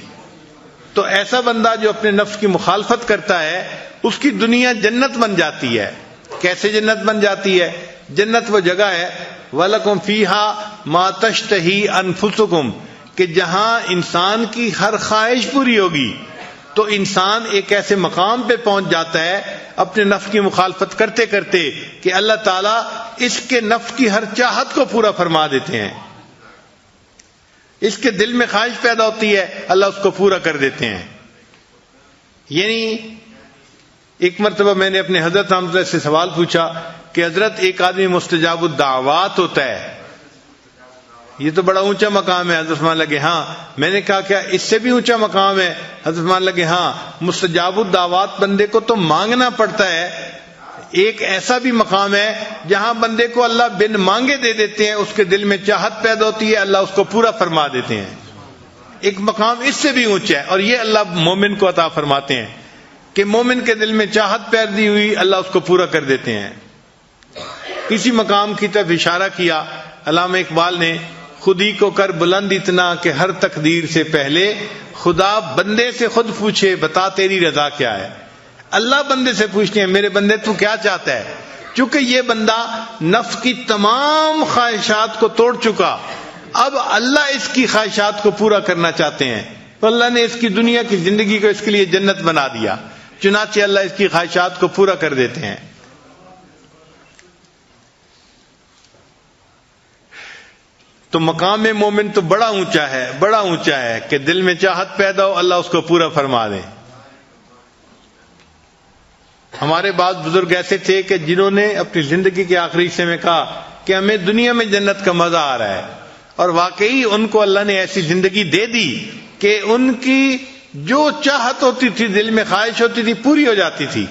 تو ایسا بندہ جو اپنے نفس کی مخالفت کرتا ہے اس کی دنیا جنت بن جاتی ہے. کیسے جنت بن جاتی ہے؟ جنت وہ جگہ ہے وَلَكُمْ فِيهَا مَا تَشْتَهِي أَنفُسُكُمْ، کہ جہاں انسان کی ہر خواہش پوری ہوگی. تو انسان ایک ایسے مقام پہ پہنچ جاتا ہے اپنے نفس کی مخالفت کرتے کرتے کہ اللہ تعالیٰ اس کے نفس کی ہر چاہت کو پورا فرما دیتے ہیں. اس کے دل میں خواہش پیدا ہوتی ہے، اللہ اس کو پورا کر دیتے ہیں. یعنی ایک مرتبہ میں نے اپنے حضرت حمزہ سے سوال پوچھا کہ حضرت ایک آدمی مستجاب الدعوات ہوتا ہے، یہ تو بڑا اونچا مقام ہے. حضرت فرمان لگے ہاں. میں نے کہا کیا اس سے بھی اونچا مقام ہے؟ حضرت فرمان لگے ہاں، مستجاب الدعوات بندے کو تو مانگنا پڑتا ہے. ایک ایسا بھی مقام ہے جہاں بندے کو اللہ بن مانگے دے دیتے ہیں، اس کے دل میں چاہت پیدا ہوتی ہے، اللہ اس کو پورا فرما دیتے ہیں. ایک مقام اس سے بھی اونچا ہے اور یہ اللہ مومن کو عطا فرماتے ہیں کہ مومن کے دل میں چاہت پیدا ہوئی، اللہ اس کو پورا کر دیتے ہیں. کسی مقام کی طرف اشارہ کیا علامہ اقبال نے، خودی کو کر بلند اتنا کہ ہر تقدیر سے پہلے خدا بندے سے خود پوچھے بتا تیری رضا کیا ہے. اللہ بندے سے پوچھتے ہیں میرے بندے تو کیا چاہتا ہے. چونکہ یہ بندہ نفس کی تمام خواہشات کو توڑ چکا، اب اللہ اس کی خواہشات کو پورا کرنا چاہتے ہیں تو اللہ نے اس کی دنیا کی زندگی کو اس کے لیے جنت بنا دیا. چنانچہ اللہ اس کی خواہشات کو پورا کر دیتے ہیں. تو مقام مومن تو بڑا اونچا ہے، بڑا اونچا ہے کہ دل میں چاہت پیدا ہو اللہ اس کو پورا فرما دے۔ ہمارے بعض بزرگ ایسے تھے کہ جنہوں نے اپنی زندگی کے آخری حصے میں کہا کہ ہمیں دنیا میں جنت کا مزہ آ رہا ہے، اور واقعی ان کو اللہ نے ایسی زندگی دے دی کہ ان کی جو چاہت ہوتی تھی، دل میں خواہش ہوتی تھی، پوری ہو جاتی تھی۔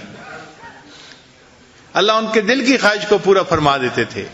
اللہ ان کے دل کی خواہش کو پورا فرما دیتے تھے۔